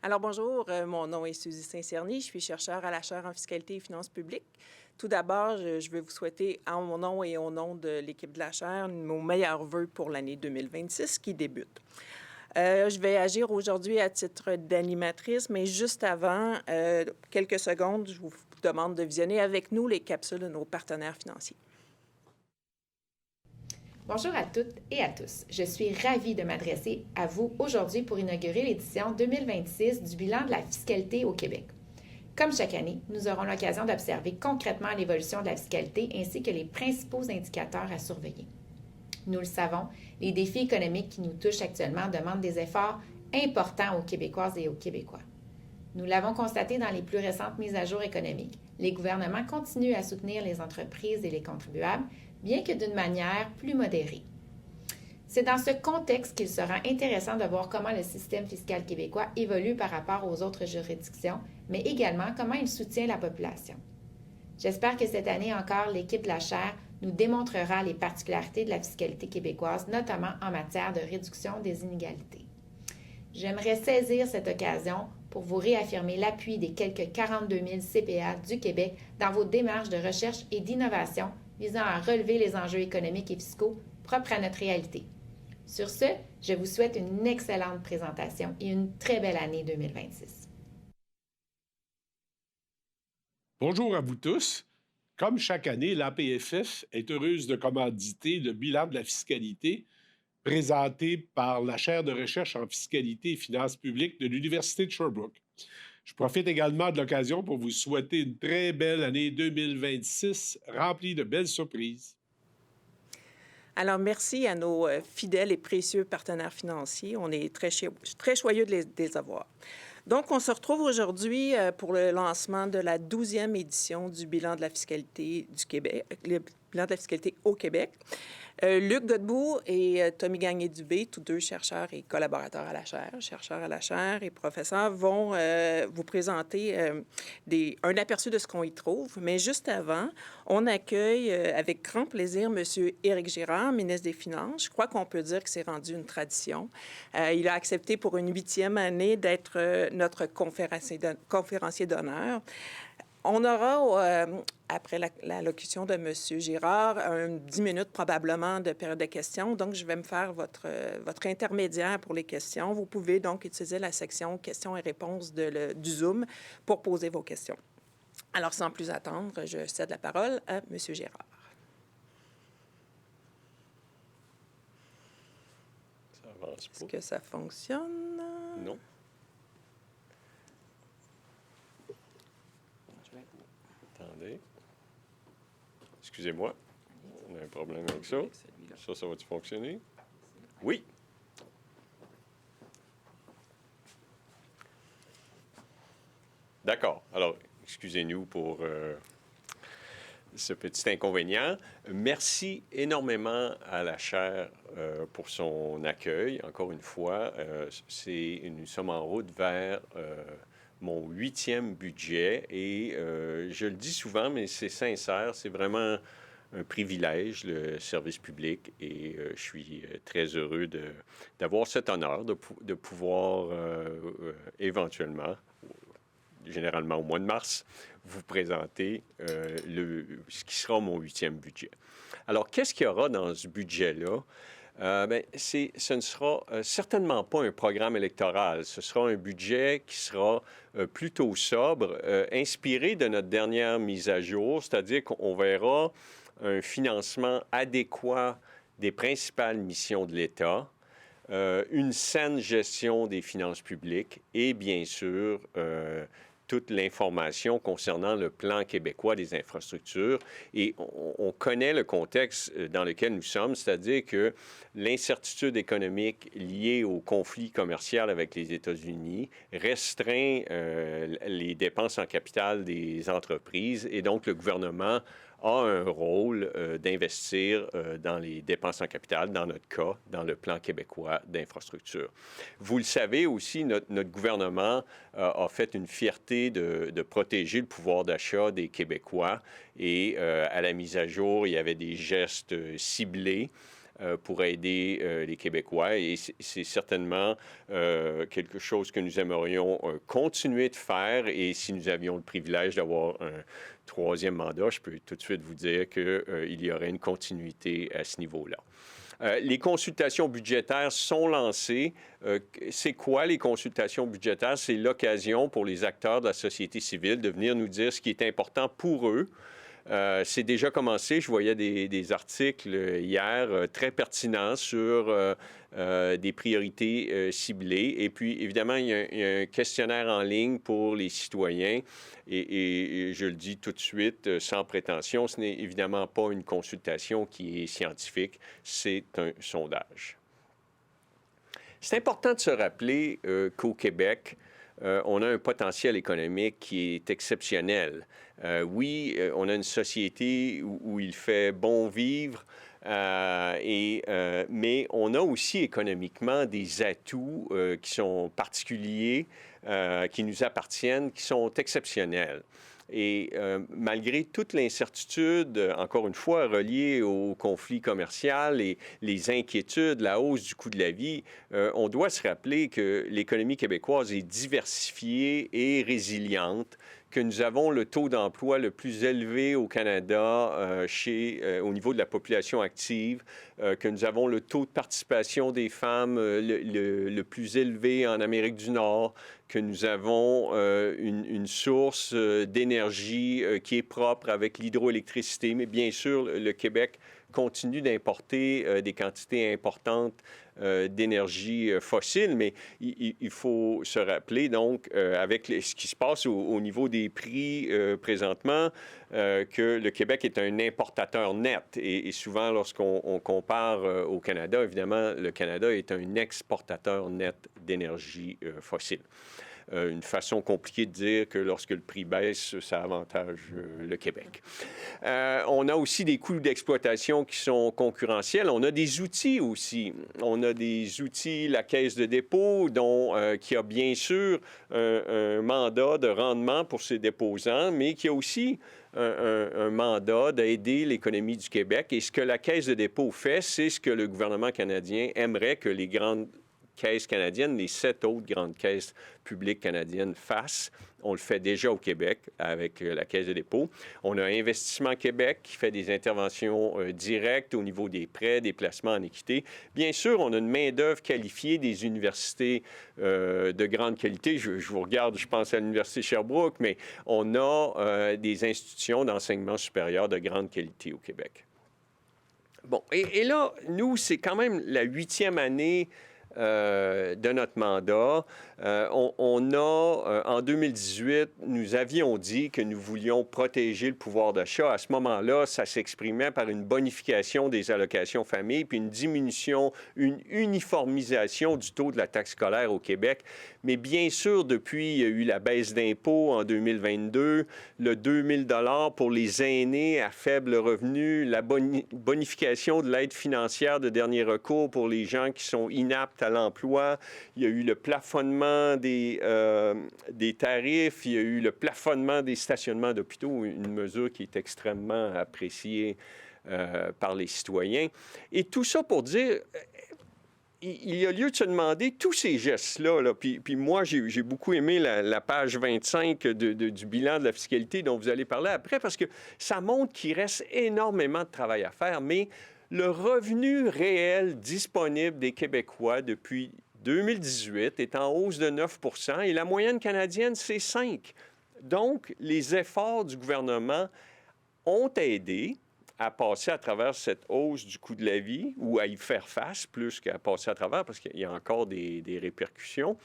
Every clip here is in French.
Alors bonjour, mon nom est Suzy Saint-Cerny, je suis chercheure à la chaire en fiscalité et finances publiques. Tout d'abord, je veux vous souhaiter, en mon nom et au nom de l'équipe de la chaire, nos meilleurs vœux pour l'année 2026 qui débute. Je vais agir aujourd'hui à titre d'animatrice, mais juste avant, quelques secondes, je vous demande de visionner avec nous les capsules de nos partenaires financiers. Bonjour à toutes et à tous. Je suis ravie de m'adresser à vous aujourd'hui pour inaugurer l'édition 2026 du bilan de la fiscalité au Québec. Comme chaque année, nous aurons l'occasion d'observer concrètement l'évolution de la fiscalité ainsi que les principaux indicateurs à surveiller. Nous le savons, les défis économiques qui nous touchent actuellement demandent des efforts importants aux Québécoises et aux Québécois. Nous l'avons constaté dans les plus récentes mises à jour économiques. Les gouvernements continuent à soutenir les entreprises et les contribuables, bien que d'une manière plus modérée. C'est dans ce contexte qu'il sera intéressant de voir comment le système fiscal québécois évolue par rapport aux autres juridictions, mais également comment il soutient la population. J'espère que cette année encore, l'équipe de la chaire nous démontrera les particularités de la fiscalité québécoise, notamment en matière de réduction des inégalités. J'aimerais saisir cette occasion pour vous réaffirmer l'appui des quelques 42 000 CPA du Québec dans vos démarches de recherche et d'innovation visant à relever les enjeux économiques et fiscaux propres à notre réalité. Sur ce, je vous souhaite une excellente présentation et une très belle année 2026. Bonjour à vous tous. Comme chaque année, l'APFF est heureuse de commanditer le bilan de la fiscalité présenté par la chaire de recherche en fiscalité et finances publiques de l'Université de Sherbrooke. Je profite également de l'occasion pour vous souhaiter une très belle année 2026 remplie de belles surprises. Alors, merci à nos fidèles et précieux partenaires financiers. On est très choyeux de les avoir. Donc, on se retrouve aujourd'hui pour le lancement de la 12e édition du bilan de la fiscalité du Québec, le bilan de la fiscalité au Québec. Luc Godbout et Tommy Gagné-Dubé, tous deux chercheurs et collaborateurs à la chaire et professeurs, vont vous présenter un aperçu de ce qu'on y trouve. Mais juste avant, on accueille avec grand plaisir M. Éric Girard, ministre des Finances. Je crois qu'on peut dire que c'est rendu une tradition. Il a accepté pour une 8e année d'être notre conférencier d'honneur. On aura, après l'allocution de M. Girard, 10 minutes probablement de période de questions. Donc, je vais me faire votre intermédiaire pour les questions. Vous pouvez donc utiliser la section questions et réponses du Zoom pour poser vos questions. Alors, sans plus attendre, je cède la parole à M. Girard. Ça avance pas. Est-ce que ça fonctionne? Non. Attendez. Excusez-moi. On a un problème avec ça. Ça va-tu fonctionner? Oui. D'accord. Alors, excusez-nous pour ce petit inconvénient. Merci énormément à la chaire pour son accueil. Encore une fois, nous sommes en route vers mon 8e budget et je le dis souvent, mais c'est sincère, c'est vraiment un privilège, le service public, et je suis très heureux d'avoir cet honneur de pouvoir éventuellement, généralement au mois de mars, vous présenter ce qui sera mon 8e budget. Alors, qu'est-ce qu'il y aura dans ce budget-là? Ce ne sera certainement pas un programme électoral. Ce sera un budget qui sera plutôt sobre, inspiré de notre dernière mise à jour, c'est-à-dire qu'on verra un financement adéquat des principales missions de l'État, une saine gestion des finances publiques et, bien sûr, toute l'information concernant le plan québécois des infrastructures. Et on connaît le contexte dans lequel nous sommes, c'est-à-dire que l'incertitude économique liée au conflit commercial avec les États-Unis restreint les dépenses en capital des entreprises et donc le gouvernement a un rôle d'investir dans les dépenses en capital, dans notre cas, dans le plan québécois d'infrastructure. Vous le savez aussi, notre gouvernement a fait une fierté de protéger le pouvoir d'achat des Québécois et à la mise à jour, il y avait des gestes ciblés pour aider les Québécois. Et c'est certainement quelque chose que nous aimerions continuer de faire. Et si nous avions le privilège d'avoir un troisième mandat, je peux tout de suite vous dire qu'il y aurait une continuité à ce niveau-là. Les consultations budgétaires sont lancées. C'est quoi les consultations budgétaires? C'est l'occasion pour les acteurs de la société civile de venir nous dire ce qui est important pour eux. C'est déjà commencé. Je voyais des articles hier très pertinents sur des priorités ciblées. Et puis, évidemment, il y a un questionnaire en ligne pour les citoyens. Et je le dis tout de suite, sans prétention, ce n'est évidemment pas une consultation qui est scientifique, c'est un sondage. C'est important de se rappeler qu'au Québec, on a un potentiel économique qui est exceptionnel. Oui, on a une société où il fait bon vivre, mais on a aussi économiquement des atouts qui sont particuliers, qui nous appartiennent, qui sont exceptionnels. Et malgré toute l'incertitude, encore une fois, reliée au conflit commercial et les inquiétudes, la hausse du coût de la vie, on doit se rappeler que l'économie québécoise est diversifiée et résiliente, que nous avons le taux d'emploi le plus élevé au Canada au niveau de la population active, que nous avons le taux de participation des femmes le plus élevé en Amérique du Nord, que nous avons une source d'énergie qui est propre avec l'hydroélectricité. Mais bien sûr, le Québec continue d'importer des quantités importantes d'énergie fossile, mais il faut se rappeler, donc, avec ce qui se passe au niveau des prix présentement, que le Québec est un importateur net. Et souvent, lorsqu'on compare au Canada, évidemment, le Canada est un exportateur net d'énergie fossile. Une façon compliquée de dire que lorsque le prix baisse, ça avantage le Québec. On a aussi des coûts d'exploitation qui sont concurrentiels. On a des outils aussi. On a des outils, la Caisse de dépôt, qui a bien sûr un mandat de rendement pour ses déposants, mais qui a aussi un mandat d'aider l'économie du Québec. Et ce que la Caisse de dépôt fait, c'est ce que le gouvernement canadien aimerait que les grandes caisses canadiennes, les 7 autres grandes caisses publiques canadiennes fassent. On le fait déjà au Québec avec la Caisse de dépôt. On a Investissement Québec qui fait des interventions directes au niveau des prêts, des placements en équité. Bien sûr, on a une main-d'œuvre qualifiée des universités de grande qualité. Je vous regarde, je pense à l'Université Sherbrooke, mais on a des institutions d'enseignement supérieur de grande qualité au Québec. Bon, et là, nous, c'est quand même la 8e année de notre mandat. En 2018, nous avions dit que nous voulions protéger le pouvoir d'achat. À ce moment-là, ça s'exprimait par une bonification des allocations famille, puis une diminution, une uniformisation du taux de la taxe scolaire au Québec. Mais bien sûr, depuis, il y a eu la baisse d'impôts en 2022, le 2 000 pour les aînés à faible revenu, la bonification de l'aide financière de dernier recours pour les gens qui sont inaptes à l'emploi. Il y a eu le plafonnement des tarifs, il y a eu le plafonnement des stationnements d'hôpitaux, une mesure qui est extrêmement appréciée par les citoyens. Et tout ça pour dire, il y a lieu de se demander tous ces gestes-là. Puis moi, j'ai beaucoup aimé la page 25 du bilan de la fiscalité dont vous allez parler après, parce que ça montre qu'il reste énormément de travail à faire, mais le revenu réel disponible des Québécois depuis 2018 est en hausse de 9 % et la moyenne canadienne, c'est 5 %. Donc, les efforts du gouvernement ont aidé à passer à travers cette hausse du coût de la vie ou à y faire face plus qu'à passer à travers parce qu'il y a encore des répercussions.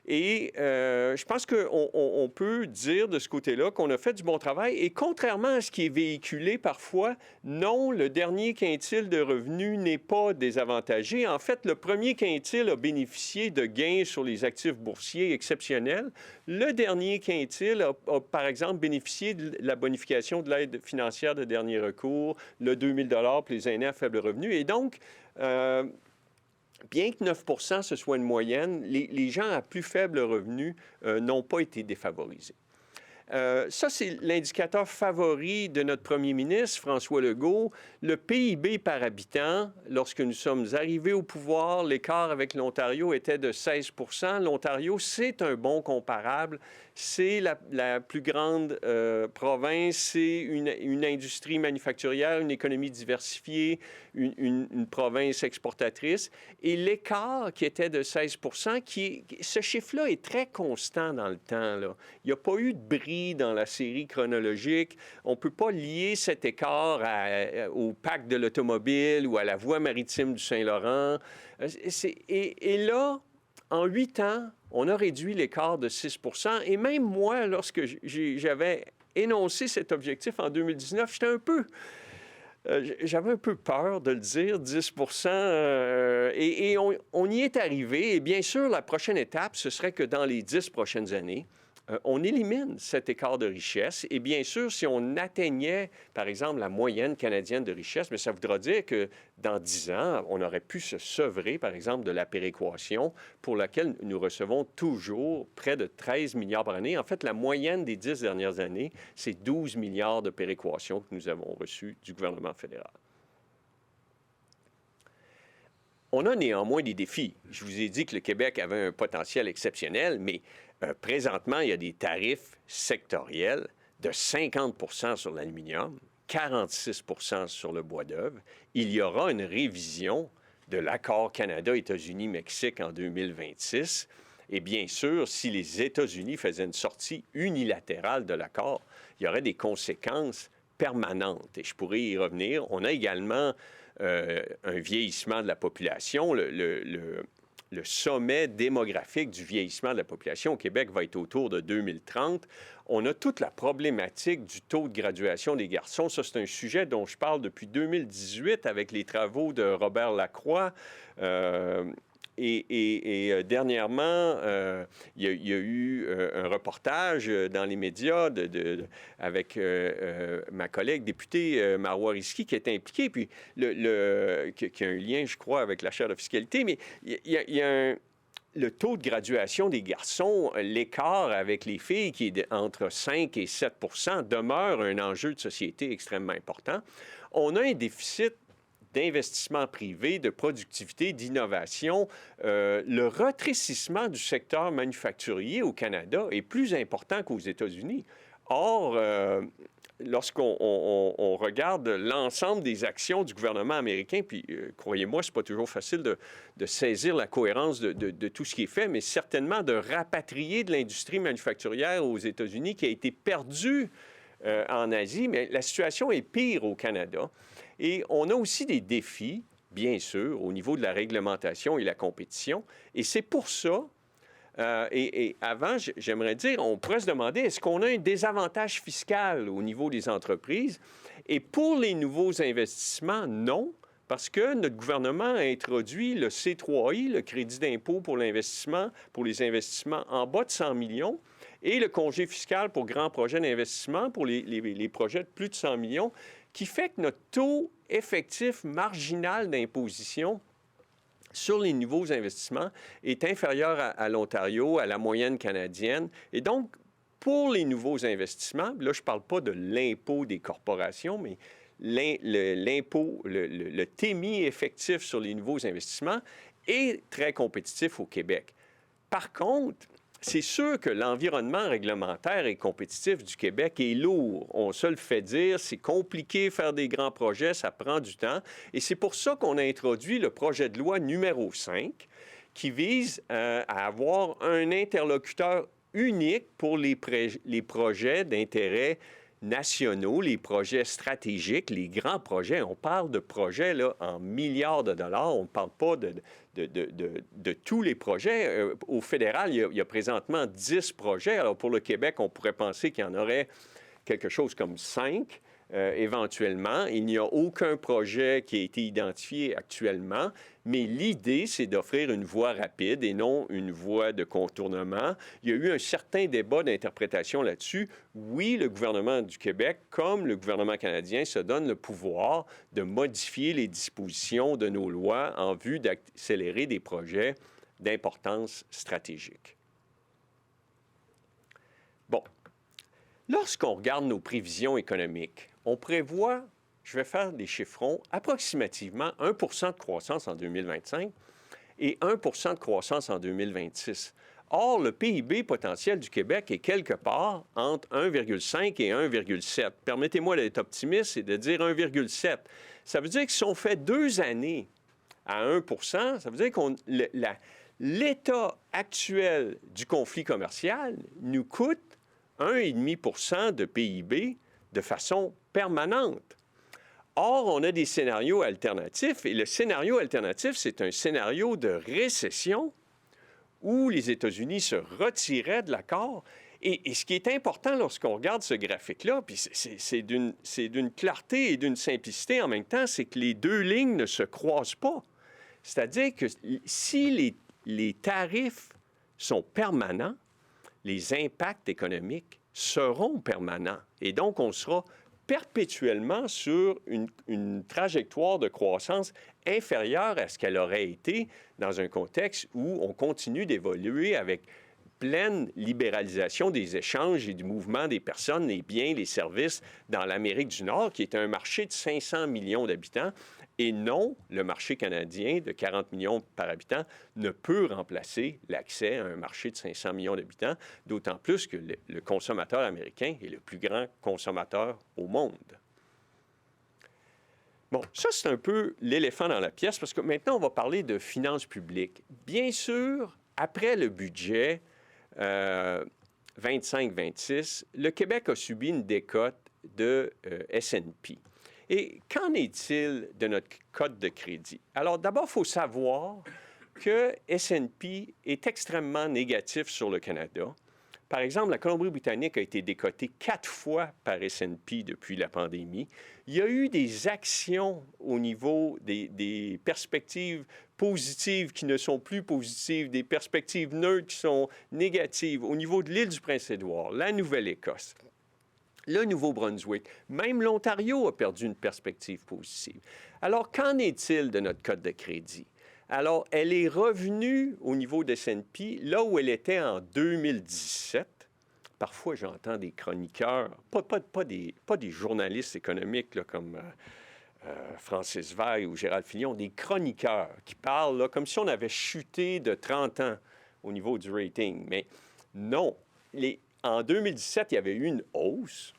Et je pense qu'on peut dire de ce côté-là qu'on a fait du bon travail. Et contrairement à ce qui est véhiculé parfois, non, le dernier quintile de revenus n'est pas désavantagé. En fait, le premier quintile a bénéficié de gains sur les actifs boursiers exceptionnels. Le dernier quintile a par exemple, bénéficié de la bonification de l'aide financière de dernier recours, le 2 000 pour les aînés à faible revenu. Et donc, bien que 9 % ce soit une moyenne, les gens à plus faible revenu n'ont pas été défavorisés. Ça, c'est l'indicateur favori de notre premier ministre, François Legault. Le PIB par habitant, lorsque nous sommes arrivés au pouvoir, l'écart avec l'Ontario était de 16 %. L'Ontario, c'est un bon comparable. C'est la plus grande province. C'est une industrie manufacturière, une économie diversifiée, une province exportatrice. Et l'écart qui était de 16 %, ce chiffre-là est très constant dans le temps, là. Il n'y a pas eu de bris dans la série chronologique. On ne peut pas lier cet écart au pacte de l'automobile ou à la voie maritime du Saint-Laurent. Et là, en 8 ans, on a réduit l'écart de 6 %. Et même moi, lorsque j'avais énoncé cet objectif en 2019, j'avais un peu peur de le dire, 10 % et on y est arrivé. Et bien sûr, la prochaine étape, ce serait que dans les 10 prochaines années, on élimine cet écart de richesse. Et bien sûr, si on atteignait, par exemple, la moyenne canadienne de richesse, mais ça voudra dire que dans 10 ans, on aurait pu se sevrer, par exemple, de la péréquation pour laquelle nous recevons toujours près de 13 milliards par année. En fait, la moyenne des 10 dernières années, c'est 12 milliards de péréquation que nous avons reçus du gouvernement fédéral. On a néanmoins des défis. Je vous ai dit que le Québec avait un potentiel exceptionnel, mais présentement, il y a des tarifs sectoriels de 50 % sur l'aluminium, 46 % sur le bois d'œuvre. Il y aura une révision de l'accord Canada-États-Unis-Mexique en 2026. Et bien sûr, si les États-Unis faisaient une sortie unilatérale de l'accord, il y aurait des conséquences permanentes. Et je pourrais y revenir. On a également un vieillissement de la population. Le sommet démographique du vieillissement de la population au Québec va être autour de 2030. On a toute la problématique du taux de graduation des garçons. Ça, c'est un sujet dont je parle depuis 2018 avec les travaux de Robert Lacroix. Dernièrement, il y a eu un reportage dans les médias avec ma collègue députée Marois Risky qui est impliquée, puis qui a un lien, je crois, avec la chaire de fiscalité, mais il y a le taux de graduation des garçons, l'écart avec les filles qui est entre 5 et 7 % demeure un enjeu de société extrêmement important. On a un déficit d'investissement privé, de productivité, d'innovation. Le rétrécissement du secteur manufacturier au Canada est plus important qu'aux États-Unis. Or, lorsqu'on regarde l'ensemble des actions du gouvernement américain, puis croyez-moi, c'est pas toujours facile de saisir la cohérence de tout ce qui est fait, mais certainement de rapatrier de l'industrie manufacturière aux États-Unis qui a été perdue en Asie, mais la situation est pire au Canada. Et on a aussi des défis, bien sûr, au niveau de la réglementation et la compétition. Et c'est pour ça, et avant, j'aimerais dire, on pourrait se demander, est-ce qu'on a un désavantage fiscal au niveau des entreprises? Et pour les nouveaux investissements, non, parce que notre gouvernement a introduit le C3I, le crédit d'impôt pour l'investissement, pour les investissements en bas de 100 millions, et le congé fiscal pour grands projets d'investissement, pour les projets de plus de 100 millions, qui fait que notre taux effectif marginal d'imposition sur les nouveaux investissements est inférieur à l'Ontario, à la moyenne canadienne. Et donc, pour les nouveaux investissements, là, je ne parle pas de l'impôt des corporations, mais l'impôt, le TMI effectif sur les nouveaux investissements est très compétitif au Québec. Par contre, c'est sûr que l'environnement réglementaire et compétitif du Québec est lourd. On se le fait dire, c'est compliqué faire des grands projets, ça prend du temps. Et c'est pour ça qu'on a introduit le projet de loi numéro 5 qui vise à avoir un interlocuteur unique pour les projets d'intérêt nationaux, les projets stratégiques, les grands projets. On parle de projets là, en milliards de dollars. On ne parle pas de tous les projets. Au fédéral, il y a présentement 10 projets. Alors, pour le Québec, on pourrait penser qu'il y en aurait quelque chose comme 5. Éventuellement. Il n'y a aucun projet qui a été identifié actuellement, mais l'idée, c'est d'offrir une voie rapide et non une voie de contournement. Il y a eu un certain débat d'interprétation là-dessus. Oui, le gouvernement du Québec, comme le gouvernement canadien, se donne le pouvoir de modifier les dispositions de nos lois en vue d'accélérer des projets d'importance stratégique. Bon. Lorsqu'on regarde nos prévisions économiques, on prévoit, je vais faire des chiffrons, approximativement 1 de croissance en 2025 et 1 de croissance en 2026. Or, le PIB potentiel du Québec est quelque part entre 1,5 et 1,7. Permettez-moi d'être optimiste et de dire 1,7. Ça veut dire que si on fait 2 années à 1 ça veut dire que l'état actuel du conflit commercial nous coûte 1,5 de PIB de façon permanente. Or, on a des scénarios alternatifs, et le scénario alternatif, c'est un scénario de récession où les États-Unis se retiraient de l'accord. Et ce qui est important lorsqu'on regarde ce graphique-là, puis c'est d'une clarté et d'une simplicité en même temps, c'est que les deux lignes ne se croisent pas. C'est-à-dire que si les tarifs sont permanents, les impacts économiques seront permanents. Et donc, on sera perpétuellement sur une trajectoire de croissance inférieure à ce qu'elle aurait été dans un contexte où on continue d'évoluer avec pleine libéralisation des échanges et du mouvement des personnes, les biens, les services dans l'Amérique du Nord, qui est un marché de 500 millions d'habitants. Et non, le marché canadien de 40 millions par habitant ne peut remplacer l'accès à un marché de 500 millions d'habitants, d'autant plus que le consommateur américain est le plus grand consommateur au monde. Bon, ça, c'est un peu l'éléphant dans la pièce, parce que maintenant, on va parler de finances publiques. Bien sûr, après le budget 25-26, le Québec a subi une décote de S&P. Et qu'en est-il de notre cote de crédit? Alors, d'abord, il faut savoir que S&P est extrêmement négatif sur le Canada. Par exemple, la Colombie-Britannique a été décotée 4 fois par S&P depuis la pandémie. Il y a eu des actions au niveau des perspectives positives qui ne sont plus positives, des perspectives neutres qui sont négatives au niveau de l'île du Prince-Édouard, la Nouvelle-Écosse, le Nouveau-Brunswick, même l'Ontario a perdu une perspective positive. Alors, qu'en est-il de notre cote de crédit? Alors, elle est revenue au niveau de S&P là où elle était en 2017. Parfois, j'entends des chroniqueurs, pas des journalistes économiques là, comme Francis Veil ou Gérald Filion, des chroniqueurs qui parlent là, comme si on avait chuté de 30 ans au niveau du rating. Mais non, en 2017, il y avait eu une hausse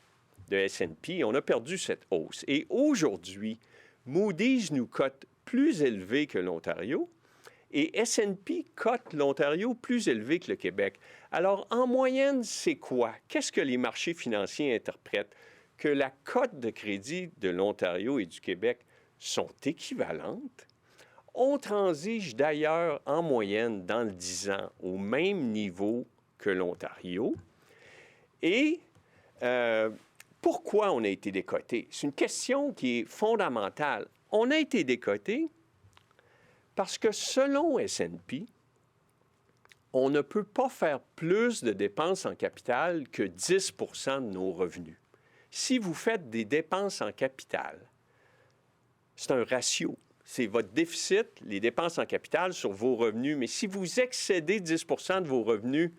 de S&P. On a perdu cette hausse. Et aujourd'hui, Moody's nous cote plus élevé que l'Ontario et S&P cote l'Ontario plus élevé que le Québec. Alors, en moyenne, c'est quoi? Qu'est-ce que les marchés financiers interprètent? Que la cote de crédit de l'Ontario et du Québec sont équivalentes. On transige d'ailleurs en moyenne dans le 10 ans au même niveau que l'Ontario. Et pourquoi on a été décoté? C'est une question qui est fondamentale. On a été décoté parce que selon S&P, on ne peut pas faire plus de dépenses en capital que 10 de nos revenus. Si vous faites des dépenses en capital, c'est un ratio. C'est votre déficit, les dépenses en capital sur vos revenus. Mais si vous excédez 10 de vos revenus,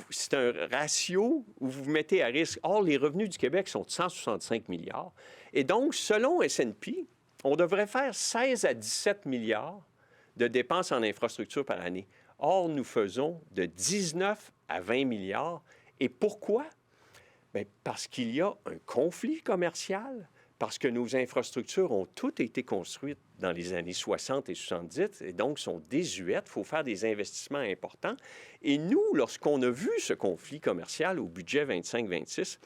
c'est un ratio où vous vous mettez à risque. Or, les revenus du Québec sont de 165 milliards. Et donc, selon S&P, on devrait faire 16 à 17 milliards de dépenses en infrastructure par année. Or, nous faisons de 19 à 20 milliards. Et pourquoi? Bien, parce qu'il y a un conflit commercial, parce que nos infrastructures ont toutes été construites dans les années 60 et 70 et donc sont désuètes. Il faut faire des investissements importants. Et nous, lorsqu'on a vu ce conflit commercial au budget 25-26,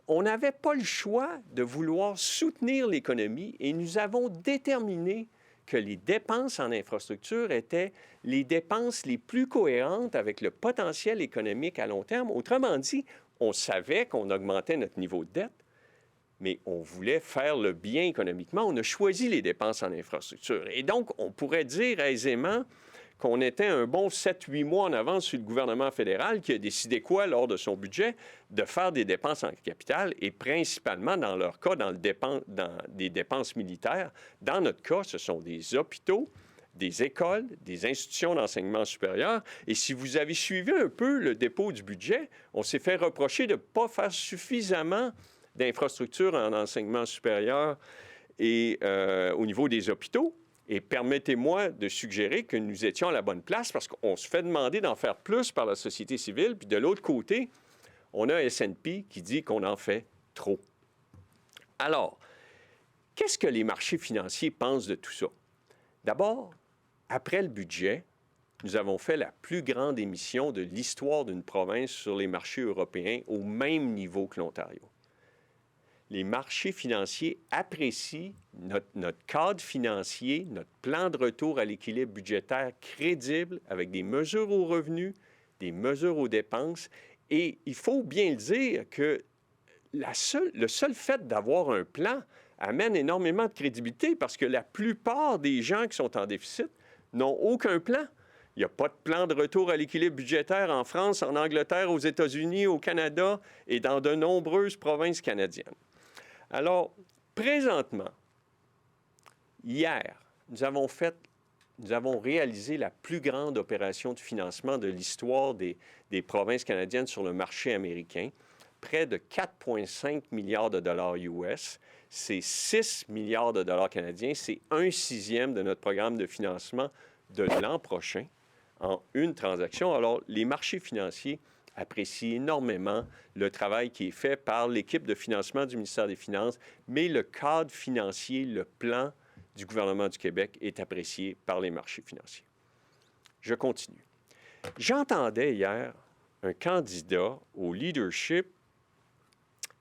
on n'avait pas le choix de vouloir soutenir l'économie et nous avons déterminé que les dépenses en infrastructure étaient les dépenses les plus cohérentes avec le potentiel économique à long terme. Autrement dit, on savait qu'on augmentait notre niveau de dette, mais on voulait faire le bien économiquement. On a choisi les dépenses en infrastructure. Et donc, on pourrait dire aisément qu'on était un bon 7-8 mois en avance sur le gouvernement fédéral qui a décidé quoi lors de son budget? De faire des dépenses en capital et principalement, dans leur cas, dans des dépenses militaires. Dans notre cas, ce sont des hôpitaux des écoles, des institutions d'enseignement supérieur. Et si vous avez suivi un peu le dépôt du budget, on s'est fait reprocher de ne pas faire suffisamment d'infrastructures en enseignement supérieur et au niveau des hôpitaux. Et permettez-moi de suggérer que nous étions à la bonne place parce qu'on se fait demander d'en faire plus par la société civile. Puis de l'autre côté, on a S&P qui dit qu'on en fait trop. Alors, qu'est-ce que les marchés financiers pensent de tout ça? D'abord, après le budget, nous avons fait la plus grande émission de l'histoire d'une province sur les marchés européens au même niveau que l'Ontario. Les marchés financiers apprécient notre cadre financier, notre plan de retour à l'équilibre budgétaire crédible avec des mesures aux revenus, des mesures aux dépenses. Et il faut bien le dire que le seul fait d'avoir un plan amène énormément de crédibilité parce que la plupart des gens qui sont en déficit n'ont aucun plan. Il n'y a pas de plan de retour à l'équilibre budgétaire en France, en Angleterre, aux États-Unis, au Canada et dans de nombreuses provinces canadiennes. Alors, présentement, hier, nous avons réalisé la plus grande opération de financement de l'histoire des provinces canadiennes sur le marché américain, près de 4,5 milliards de dollars US. C'est 6 milliards de dollars canadiens. C'est 1/6 de notre programme de financement de l'an prochain en une transaction. Alors, les marchés financiers apprécient énormément le travail qui est fait par l'équipe de financement du ministère des Finances, mais le cadre financier, le plan du gouvernement du Québec est apprécié par les marchés financiers. Je continue. J'entendais hier un candidat au leadership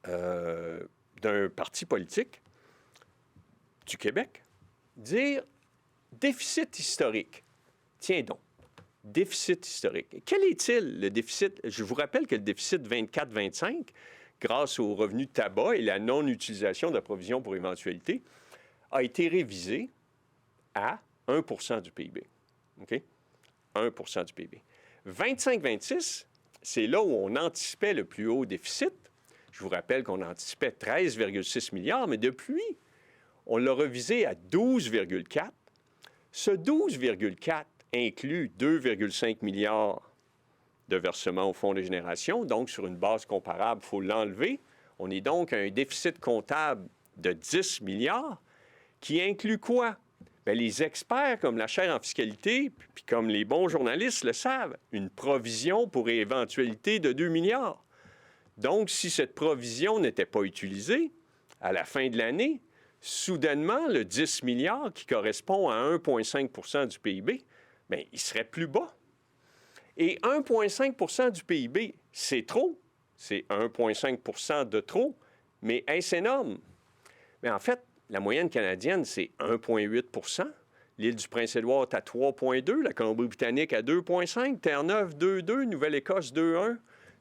d'un parti politique du Québec dire déficit historique. Tiens donc, déficit historique. Quel est-il, le déficit? Je vous rappelle que le déficit 24-25, grâce aux revenus de tabac et la non-utilisation de la provision pour éventualité, a été révisé à 1 % du PIB. OK? 1 % du PIB. 25-26, c'est là où on anticipait le plus haut déficit. Je vous rappelle qu'on anticipait 13,6 milliards, mais depuis, on l'a revisé à 12,4. Ce 12,4 inclut 2,5 milliards de versements au Fonds de génération. Donc, sur une base comparable, il faut l'enlever. On est donc à un déficit comptable de 10 milliards qui inclut quoi? Bien, les experts comme la chaire en fiscalité, puis comme les bons journalistes le savent, une provision pour éventualité de 2 milliards. Donc, si cette provision n'était pas utilisée, à la fin de l'année, soudainement, le 10 milliards qui correspond à 1,5 % du PIB, bien, il serait plus bas. Et 1,5 % du PIB, c'est trop. C'est 1,5 % de trop, mais est-ce énorme? Mais en fait, la moyenne canadienne, c'est 1,8 %. L'île du Prince-Édouard est à 3,2 %, la Colombie-Britannique à 2,5 %, Terre-Neuve 2,2 %, Nouvelle-Écosse 2,1 %,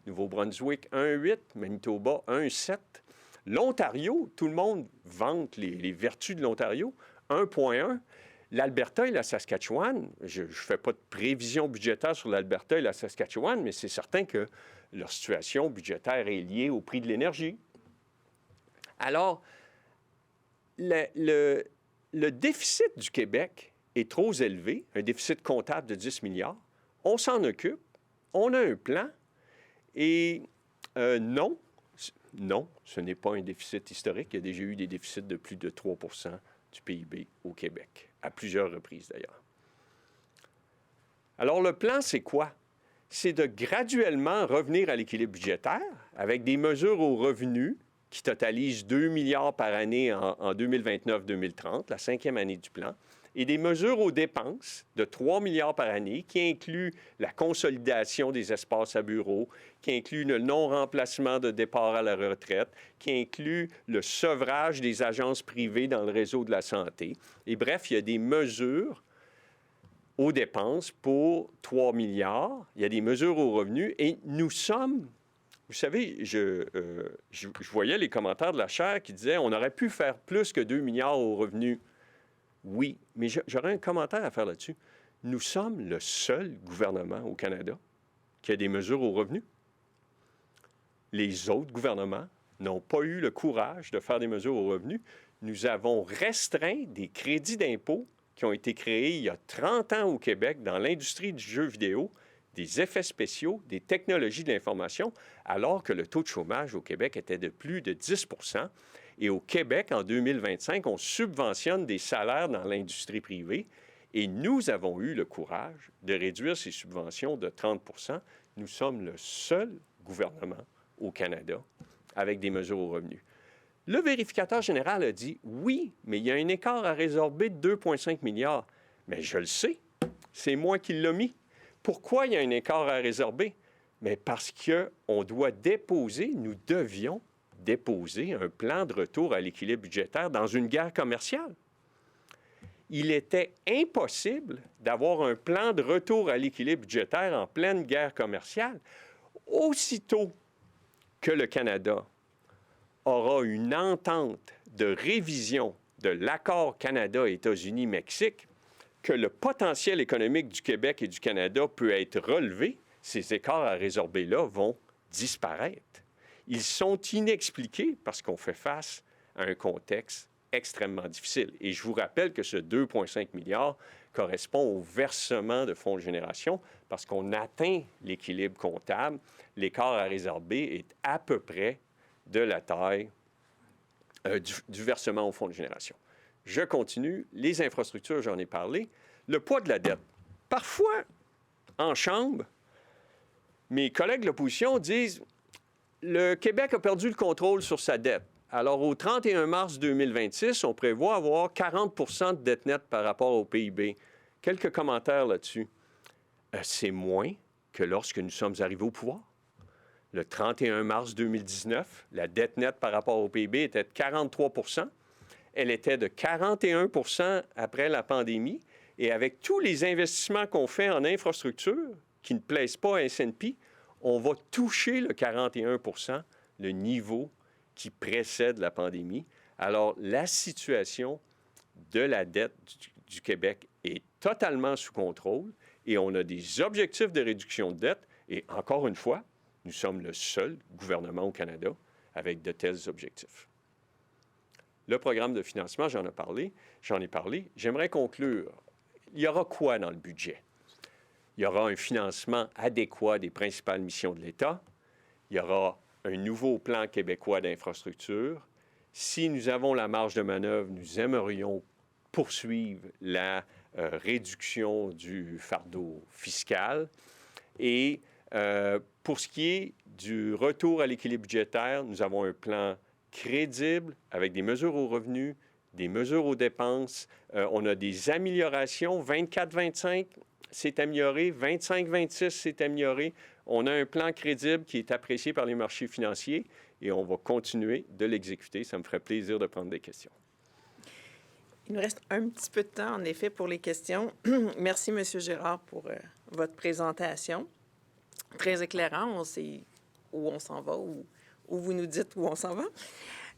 Nouveau-Brunswick 1,8 %, Manitoba 1,7 %. L'Ontario, tout le monde vante les vertus de l'Ontario, 1,1 %. L'Alberta et la Saskatchewan, je ne fais pas de prévision budgétaire sur l'Alberta et la Saskatchewan, mais c'est certain que leur situation budgétaire est liée au prix de l'énergie. Alors, le déficit du Québec est trop élevé, un déficit comptable de 10 milliards. On s'en occupe, on a un plan, et non, ce n'est pas un déficit historique. Il y a déjà eu des déficits de plus de 3 % du PIB au Québec, à plusieurs reprises d'ailleurs. Alors, le plan, c'est quoi? C'est de graduellement revenir à l'équilibre budgétaire avec des mesures aux revenus qui totalisent 2 milliards par année en 2029-2030, la 5e année du plan, et des mesures aux dépenses de 3 milliards par année qui incluent la consolidation des espaces à bureaux, qui incluent le non-remplacement de départ à la retraite, qui incluent le sevrage des agences privées dans le réseau de la santé. Et bref, il y a des mesures aux dépenses pour 3 milliards. Il y a des mesures aux revenus et nous sommes... Vous savez, je voyais les commentaires de la chaire qui disaient on aurait pu faire plus que 2 milliards aux revenus. Oui, mais j'aurais un commentaire à faire là-dessus. Nous sommes le seul gouvernement au Canada qui a des mesures aux revenus. Les autres gouvernements n'ont pas eu le courage de faire des mesures aux revenus. Nous avons restreint des crédits d'impôt qui ont été créés il y a 30 ans au Québec dans l'industrie du jeu vidéo, des effets spéciaux, des technologies de l'information, alors que le taux de chômage au Québec était de plus de 10 %. Et au Québec, en 2025, on subventionne des salaires dans l'industrie privée. Et nous avons eu le courage de réduire ces subventions de 30 %. Nous sommes le seul gouvernement au Canada avec des mesures aux revenus. Le vérificateur général a dit « Oui, mais il y a un écart à résorber de 2,5 milliards. » Mais je le sais, c'est moi qui l'ai mis. Pourquoi il y a un écart à résorber? Mais parce qu'on doit déposer, nous devions déposer un plan de retour à l'équilibre budgétaire dans une guerre commerciale. Il était impossible d'avoir un plan de retour à l'équilibre budgétaire en pleine guerre commerciale. Aussitôt que le Canada aura une entente de révision de l'accord Canada-États-Unis-Mexique, que le potentiel économique du Québec et du Canada peut être relevé, ces écarts à résorber-là vont disparaître. Ils sont inexpliqués parce qu'on fait face à un contexte extrêmement difficile. Et je vous rappelle que ce 2,5 milliards correspond au versement de fonds de génération parce qu'on atteint l'équilibre comptable. L'écart à résorber est à peu près de la taille du versement au fonds de génération. Je continue. Les infrastructures, j'en ai parlé. Le poids de la dette. Parfois, en Chambre, mes collègues de l'opposition disent « Le Québec a perdu le contrôle sur sa dette. Alors, au 31 mars 2026, on prévoit avoir 40 % de dette nette par rapport au PIB. » Quelques commentaires là-dessus. C'est moins que lorsque nous sommes arrivés au pouvoir. Le 31 mars 2019, la dette nette par rapport au PIB était de 43 %. Elle était de 41 % après la pandémie. Et avec tous les investissements qu'on fait en infrastructure, qui ne plaisent pas à S&P, on va toucher le 41 %, le niveau qui précède la pandémie. Alors, la situation de la dette du Québec est totalement sous contrôle et on a des objectifs de réduction de dette. Et encore une fois, nous sommes le seul gouvernement au Canada avec de tels objectifs. Le programme de financement, j'en ai parlé. J'aimerais conclure. Il y aura quoi dans le budget? Il y aura un financement adéquat des principales missions de l'État. Il y aura un nouveau plan québécois d'infrastructure. Si nous avons la marge de manœuvre, nous aimerions poursuivre la réduction du fardeau fiscal. Et pour ce qui est du retour à l'équilibre budgétaire, nous avons un plan crédible avec des mesures aux revenus, des mesures aux dépenses. On a des améliorations. 24-25 s'est amélioré. 25-26 s'est amélioré. On a un plan crédible qui est apprécié par les marchés financiers et on va continuer de l'exécuter. Ça me ferait plaisir de prendre des questions. Il nous reste un petit peu de temps, en effet, pour les questions. Merci, M. Girard, pour votre présentation. Très éclairant. On sait où on s'en va, où vous nous dites où on s'en va.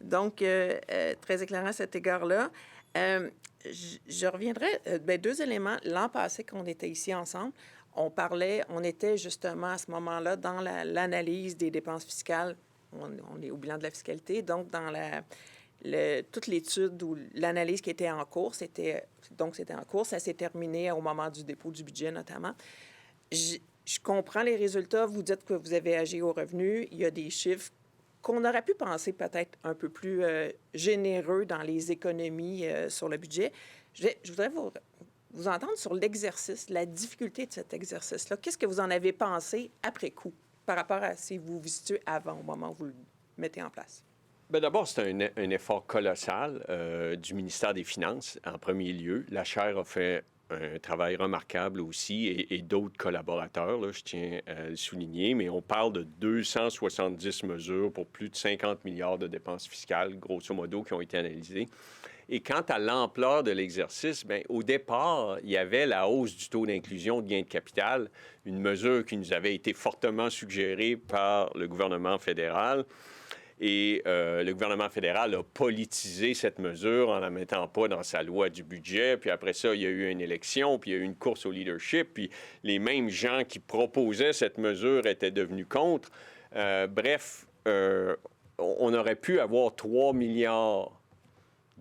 Donc, très éclairant à cet égard-là. Je reviendrai, deux éléments. L'an passé, quand on était ici ensemble, on était justement à ce moment-là dans l'analyse des dépenses fiscales. On est au bilan de la fiscalité, donc dans toute l'étude ou l'analyse qui était en cours, c'était en cours, ça s'est terminé au moment du dépôt du budget notamment. Je comprends les résultats, vous dites que vous avez agi aux revenus, il y a des chiffres qu'on aurait pu penser peut-être un peu plus généreux dans les économies sur le budget. Je voudrais vous entendre sur l'exercice, la difficulté de cet exercice-là. Qu'est-ce que vous en avez pensé après coup par rapport à si vous vous situez avant, au moment où vous le mettez en place? Bien, d'abord, c'est un effort colossal du ministère des Finances, en premier lieu. La Chaire a fait un travail remarquable aussi et d'autres collaborateurs, là, je tiens à le souligner, mais on parle de 270 mesures pour plus de 50 milliards de dépenses fiscales, grosso modo, qui ont été analysées. Et quant à l'ampleur de l'exercice, bien, au départ, il y avait la hausse du taux d'inclusion de gain de capital, une mesure qui nous avait été fortement suggérée par le gouvernement fédéral. Et le gouvernement fédéral a politisé cette mesure en ne la mettant pas dans sa loi du budget. Puis après ça, il y a eu une élection, puis il y a eu une course au leadership. Puis les mêmes gens qui proposaient cette mesure étaient devenus contre. Bref, on aurait pu avoir 3 milliards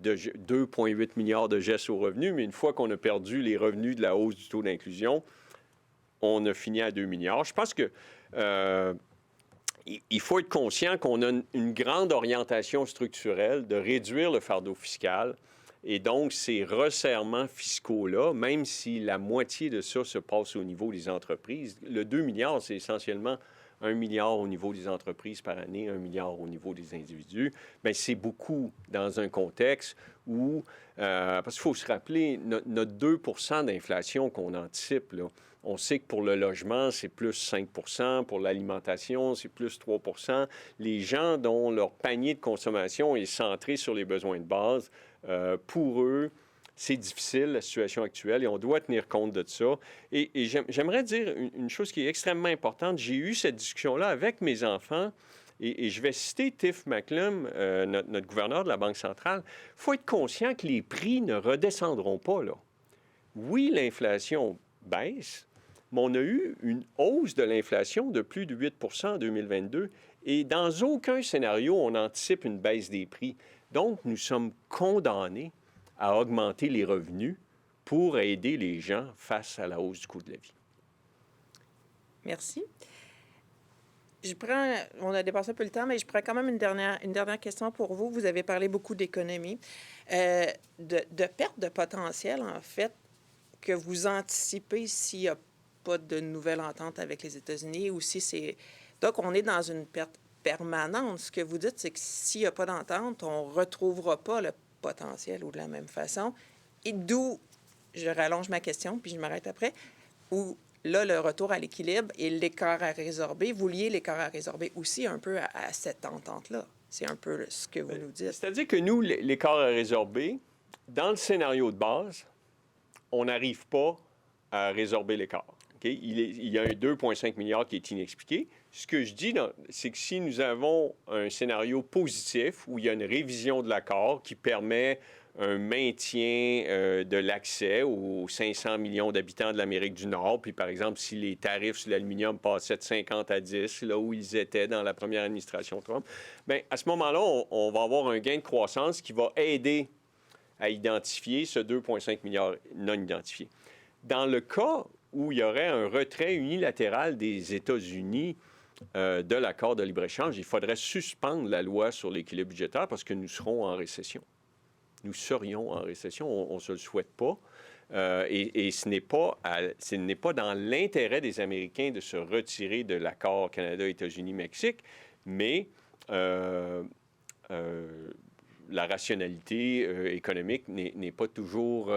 de 2,8 milliards de gestes aux revenus, mais une fois qu'on a perdu les revenus de la hausse du taux d'inclusion, on a fini à 2 milliards. Je pense que il faut être conscient qu'on a une grande orientation structurelle de réduire le fardeau fiscal. Et donc, ces resserrements fiscaux-là, même si la moitié de ça se passe au niveau des entreprises, le 2 milliards, c'est essentiellement 1 milliard au niveau des entreprises par année, 1 milliard au niveau des individus. Bien, c'est beaucoup dans un contexte où, parce qu'il faut se rappeler, notre 2 d'inflation qu'on anticipe, là, on sait que pour le logement, c'est plus 5 pour l'alimentation, c'est plus 3 Les gens dont leur panier de consommation est centré sur les besoins de base, pour eux, c'est difficile, la situation actuelle, et on doit tenir compte de ça. Et j'aimerais dire une chose qui est extrêmement importante. J'ai eu cette discussion-là avec mes enfants, et je vais citer Tiff Macklem, notre gouverneur de la Banque centrale. Il faut être conscient que les prix ne redescendront pas, là. Oui, l'inflation baisse, mais on a eu une hausse de l'inflation de plus de 8 en 2022, et dans aucun scénario, on anticipe une baisse des prix. Donc, nous sommes condamnés à augmenter les revenus pour aider les gens face à la hausse du coût de la vie. Merci. On a dépassé un peu le temps, mais je prends quand même une dernière question pour vous. Vous avez parlé beaucoup d'économie, de perte de potentiel, en fait, que vous anticipez s'il n'y a pas de nouvelle entente avec les États-Unis ou si c'est... Donc, on est dans une perte permanente. Ce que vous dites, c'est que s'il n'y a pas d'entente, on ne retrouvera pas le potentiel ou de la même façon. Et d'où, je rallonge ma question, puis je m'arrête après, où là, le retour à l'équilibre et l'écart à résorber, vous liez l'écart à résorber aussi un peu à cette entente-là. C'est un peu ce que vous nous dites. C'est-à-dire que nous, l'écart à résorber, dans le scénario de base, on n'arrive pas à résorber l'écart. Okay? Il y a un 2,5 milliards qui est inexpliqué. Ce que je dis, c'est que si nous avons un scénario positif où il y a une révision de l'accord qui permet un maintien de l'accès aux 500 millions d'habitants de l'Amérique du Nord, puis par exemple, si les tarifs sur l'aluminium passaient de 50 à 10, là où ils étaient dans la première administration Trump, bien, à ce moment-là, on va avoir un gain de croissance qui va aider à identifier ce 2,5 milliards non identifié. Dans le cas où il y aurait un retrait unilatéral des États-Unis de l'accord de libre-échange, il faudrait suspendre la loi sur l'équilibre budgétaire parce que nous serons en récession. Nous serions en récession, on ne se le souhaite pas. Et ce n'est pas dans l'intérêt des Américains de se retirer de l'accord Canada, États-Unis, Mexique, mais la rationalité économique n'est pas toujours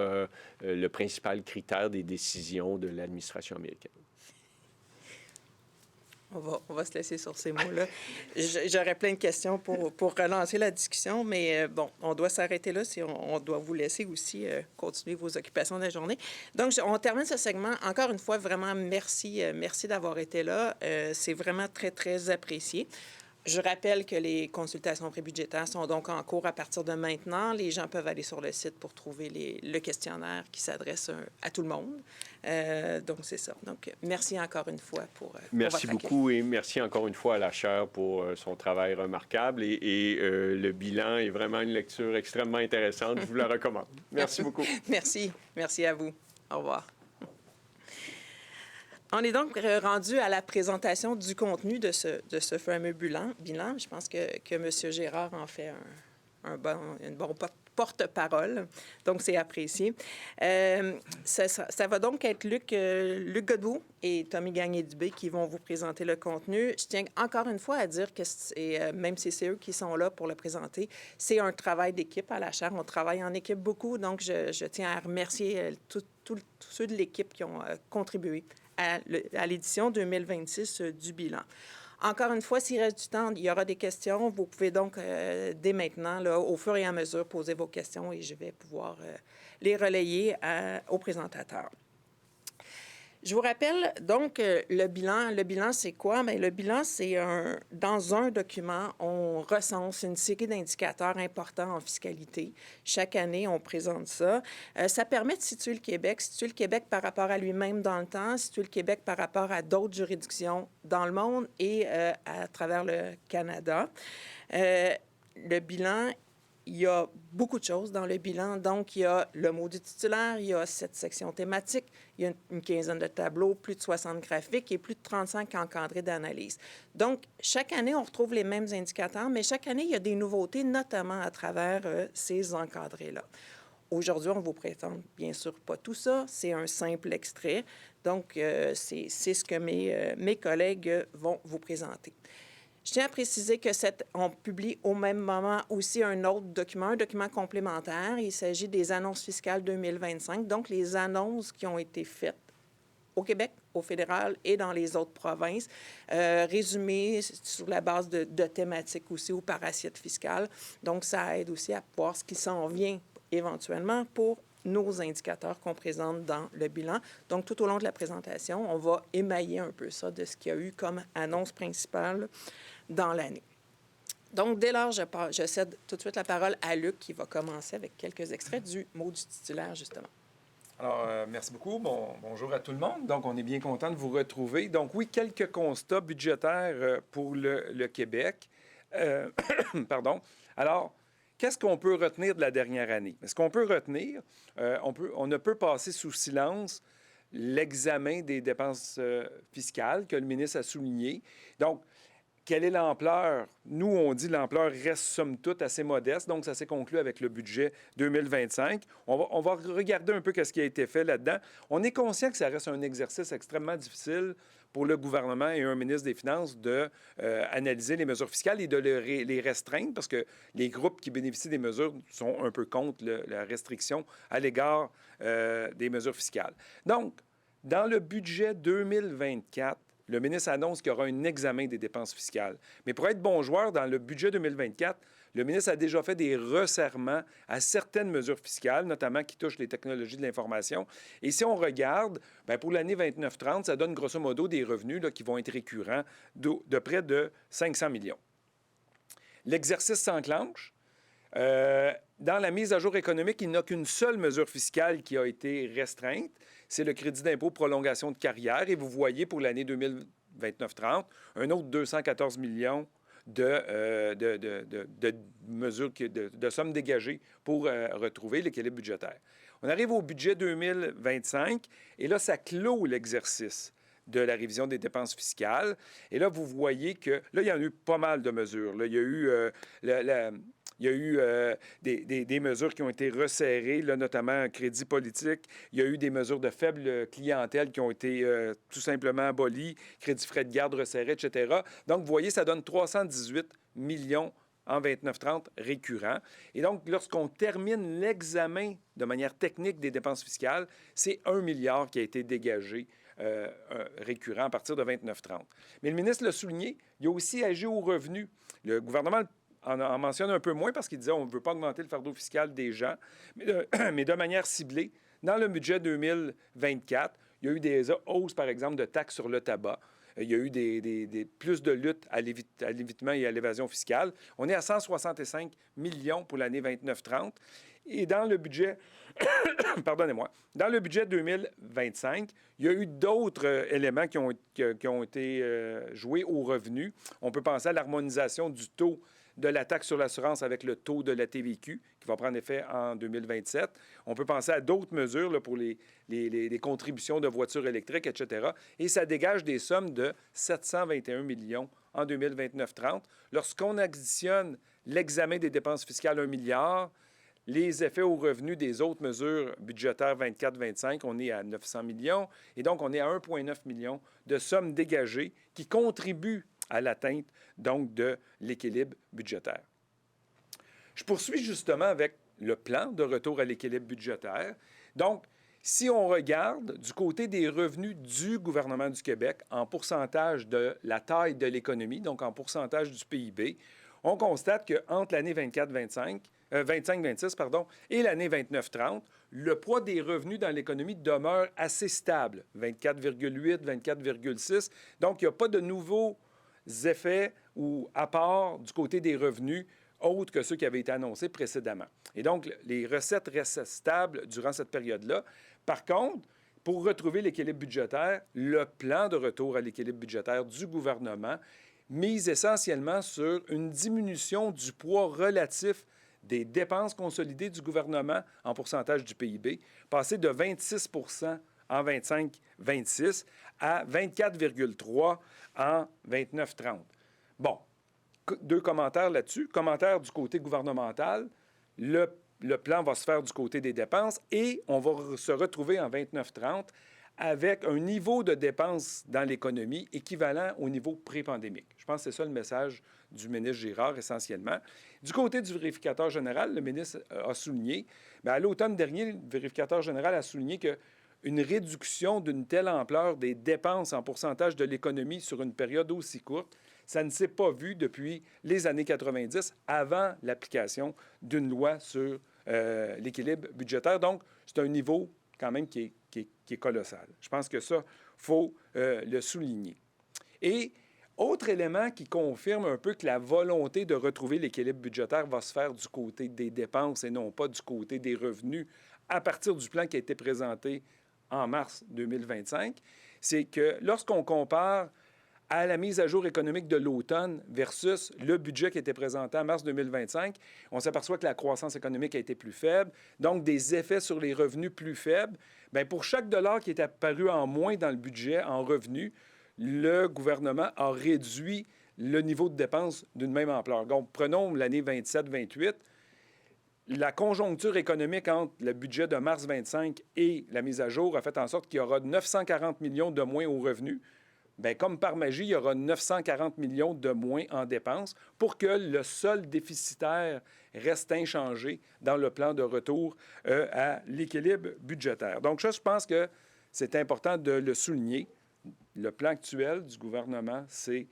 le principal critère des décisions de l'administration américaine. On va se laisser sur ces mots-là. J'aurais plein de questions pour relancer la discussion, mais bon, on doit s'arrêter là si on doit vous laisser aussi continuer vos occupations de la journée. Donc, on termine ce segment. Encore une fois, vraiment, merci d'avoir été là. C'est vraiment très, très apprécié. Je rappelle que les consultations prébudgétaires sont donc en cours à partir de maintenant. Les gens peuvent aller sur le site pour trouver le questionnaire qui s'adresse à tout le monde. Donc, c'est ça. Donc, merci encore une fois pour merci votre beaucoup et merci encore une fois à la chaire pour son travail remarquable. Et le bilan est vraiment une lecture extrêmement intéressante. Je vous la recommande. Merci beaucoup. Merci. Merci à vous. Au revoir. On est donc rendu à la présentation du contenu de ce fameux bilan. Je pense que M. Gérard en fait un bon porte-parole, donc c'est apprécié. Ça va donc être Luc Godbout et Tommy Gagné-Dubé qui vont vous présenter le contenu. Je tiens encore une fois à dire que même si c'est eux qui sont là pour le présenter, c'est un travail d'équipe à la chaire. On travaille en équipe beaucoup, donc je tiens à remercier tous ceux de l'équipe qui ont contribué à l'édition 2026 du bilan. Encore une fois, s'il reste du temps, il y aura des questions. Vous pouvez donc, dès maintenant, là, au fur et à mesure, poser vos questions et je vais pouvoir les relayer au présentateur. Je vous rappelle donc le bilan. Le bilan, c'est quoi? Bien, le bilan, c'est dans un document, on recense une série d'indicateurs importants en fiscalité. Chaque année, on présente ça. Ça permet de situer le Québec par rapport à lui-même dans le temps, situer le Québec par rapport à d'autres juridictions dans le monde et à travers le Canada. Le bilan il y a beaucoup de choses dans le bilan. Donc, il y a le mot du titulaire, il y a 7 sections thématiques, il y a une quinzaine de tableaux, plus de 60 graphiques et plus de 35 encadrés d'analyse. Donc, chaque année, on retrouve les mêmes indicateurs, mais chaque année, il y a des nouveautés, notamment à travers ces encadrés-là. Aujourd'hui, on ne vous présente bien sûr pas tout ça. C'est un simple extrait. Donc, c'est ce que mes collègues vont vous présenter. Je tiens à préciser que on publie au même moment aussi un autre document, un document complémentaire. Il s'agit des annonces fiscales 2025, donc les annonces qui ont été faites au Québec, au fédéral et dans les autres provinces, résumées sur la base de thématiques aussi ou par assiette fiscale. Donc, ça aide aussi à voir ce qui s'en vient éventuellement pour nos indicateurs qu'on présente dans le bilan. Donc, tout au long de la présentation, on va émailler un peu ça de ce qu'il y a eu comme annonce principale dans l'année. Donc, dès lors, je cède tout de suite la parole à Luc qui va commencer avec quelques extraits du mot du titulaire, justement. Alors, merci beaucoup. Bonjour à tout le monde. Donc, on est bien content de vous retrouver. Donc, oui, quelques constats budgétaires pour le Québec. Pardon. Alors, qu'est-ce qu'on peut retenir de la dernière année? Ce qu'on peut retenir, on ne peut passer sous silence l'examen des dépenses fiscales que le ministre a souligné. Donc, quelle est l'ampleur? Nous, on dit que l'ampleur reste, somme toute, assez modeste. Donc, ça s'est conclu avec le budget 2025. On va regarder un peu ce qui a été fait là-dedans. On est conscient que ça reste un exercice extrêmement difficile pour le gouvernement et un ministre des Finances d'analyser les mesures fiscales et de les restreindre parce que les groupes qui bénéficient des mesures sont un peu contre la restriction à l'égard des mesures fiscales. Donc, dans le budget 2024, le ministre annonce qu'il y aura un examen des dépenses fiscales. Mais pour être bon joueur, dans le budget 2024, le ministre a déjà fait des resserrements à certaines mesures fiscales, notamment qui touchent les technologies de l'information. Et si on regarde, bien, pour l'année 29-30, ça donne grosso modo des revenus qui vont être récurrents de près de 500 millions. L'exercice s'enclenche. Dans la mise à jour économique, il n'y a qu'une seule mesure fiscale qui a été restreinte. C'est le crédit d'impôt prolongation de carrière. Et vous voyez pour l'année 2029-30, un autre 214 millions de mesures, de sommes dégagées pour retrouver l'équilibre budgétaire. On arrive au budget 2025 et là, ça clôt l'exercice de la révision des dépenses fiscales. Et là, vous voyez que là, il y en a eu pas mal de mesures. Là, il y a eu des mesures qui ont été resserrées, là, notamment un crédit politique. Il y a eu des mesures de faible clientèle qui ont été tout simplement abolies, crédit frais de garde resserré, etc. Donc, vous voyez, ça donne 318 millions en 29-30 récurrents. Et donc, lorsqu'on termine l'examen de manière technique des dépenses fiscales, c'est 1 milliard qui a été dégagé récurrent à partir de 29-30. Mais le ministre l'a souligné, il a aussi agi aux revenus. Le gouvernement en mentionne un peu moins parce qu'il disait on ne veut pas augmenter le fardeau fiscal des gens, mais de manière ciblée. Dans le budget 2024, il y a eu des hausses, par exemple, de taxes sur le tabac. Il y a eu plus de lutte à l'évitement et à l'évasion fiscale. On est à 165 millions pour l'année 29-30. Et dans le budget, pardonnez-moi, dans le budget 2025, il y a eu d'autres éléments qui ont été joués aux revenus. On peut penser à l'harmonisation du taux de la taxe sur l'assurance avec le taux de la TVQ, qui va prendre effet en 2027. On peut penser à d'autres mesures là, pour les contributions de voitures électriques, etc. Et ça dégage des sommes de 721 millions en 2029-30. Lorsqu'on additionne l'examen des dépenses fiscales 1 milliard, les effets aux revenus des autres mesures budgétaires 24-25, on est à 900 millions. Et donc, on est à 1,9 million de sommes dégagées qui contribuent à l'atteinte, donc, de l'équilibre budgétaire. Je poursuis justement avec le plan de retour à l'équilibre budgétaire. Donc, si on regarde du côté des revenus du gouvernement du Québec en pourcentage de la taille de l'économie, donc en pourcentage du PIB, on constate qu'entre l'année 25-26 et l'année 29-30, le poids des revenus dans l'économie demeure assez stable, 24,8, 24,6. Donc, il n'y a pas de nouveaux effets ou apports du côté des revenus autres que ceux qui avaient été annoncés précédemment. Et donc, les recettes restent stables durant cette période-là. Par contre, pour retrouver l'équilibre budgétaire, le plan de retour à l'équilibre budgétaire du gouvernement mise essentiellement sur une diminution du poids relatif des dépenses consolidées du gouvernement en pourcentage du PIB, passer de 26 en 25-26 à 24,3 en 29-30. Bon, deux commentaires là-dessus. Commentaire du côté gouvernemental, le plan va se faire du côté des dépenses et on va se retrouver en 29-30 avec un niveau de dépenses dans l'économie équivalent au niveau pré-pandémique. Je pense que c'est ça le message du ministre Girard, essentiellement. Du côté du vérificateur général, le ministre a souligné, bien, à l'automne dernier, le vérificateur général a souligné qu'une réduction d'une telle ampleur des dépenses en pourcentage de l'économie sur une période aussi courte, ça ne s'est pas vu depuis les années 90, avant l'application d'une loi sur l'équilibre budgétaire. Donc, c'est un niveau quand même qui est colossal. Je pense que ça, il faut le souligner. Et autre élément qui confirme un peu que la volonté de retrouver l'équilibre budgétaire va se faire du côté des dépenses et non pas du côté des revenus à partir du plan qui a été présenté en mars 2025, c'est que lorsqu'on compare à la mise à jour économique de l'automne versus le budget qui était présenté en mars 2025, on s'aperçoit que la croissance économique a été plus faible, donc des effets sur les revenus plus faibles. Bien, pour chaque dollar qui est apparu en moins dans le budget en revenus, le gouvernement a réduit le niveau de dépenses d'une même ampleur. Donc, prenons l'année 27-28. La conjoncture économique entre le budget de mars 25 et la mise à jour a fait en sorte qu'il y aura 940 millions de moins aux revenus. Bien, comme par magie, il y aura 940 millions de moins en dépenses pour que le solde déficitaire reste inchangé dans le plan de retour à l'équilibre budgétaire. Donc, je pense que c'est important de le souligner. Le plan actuel du gouvernement, c'est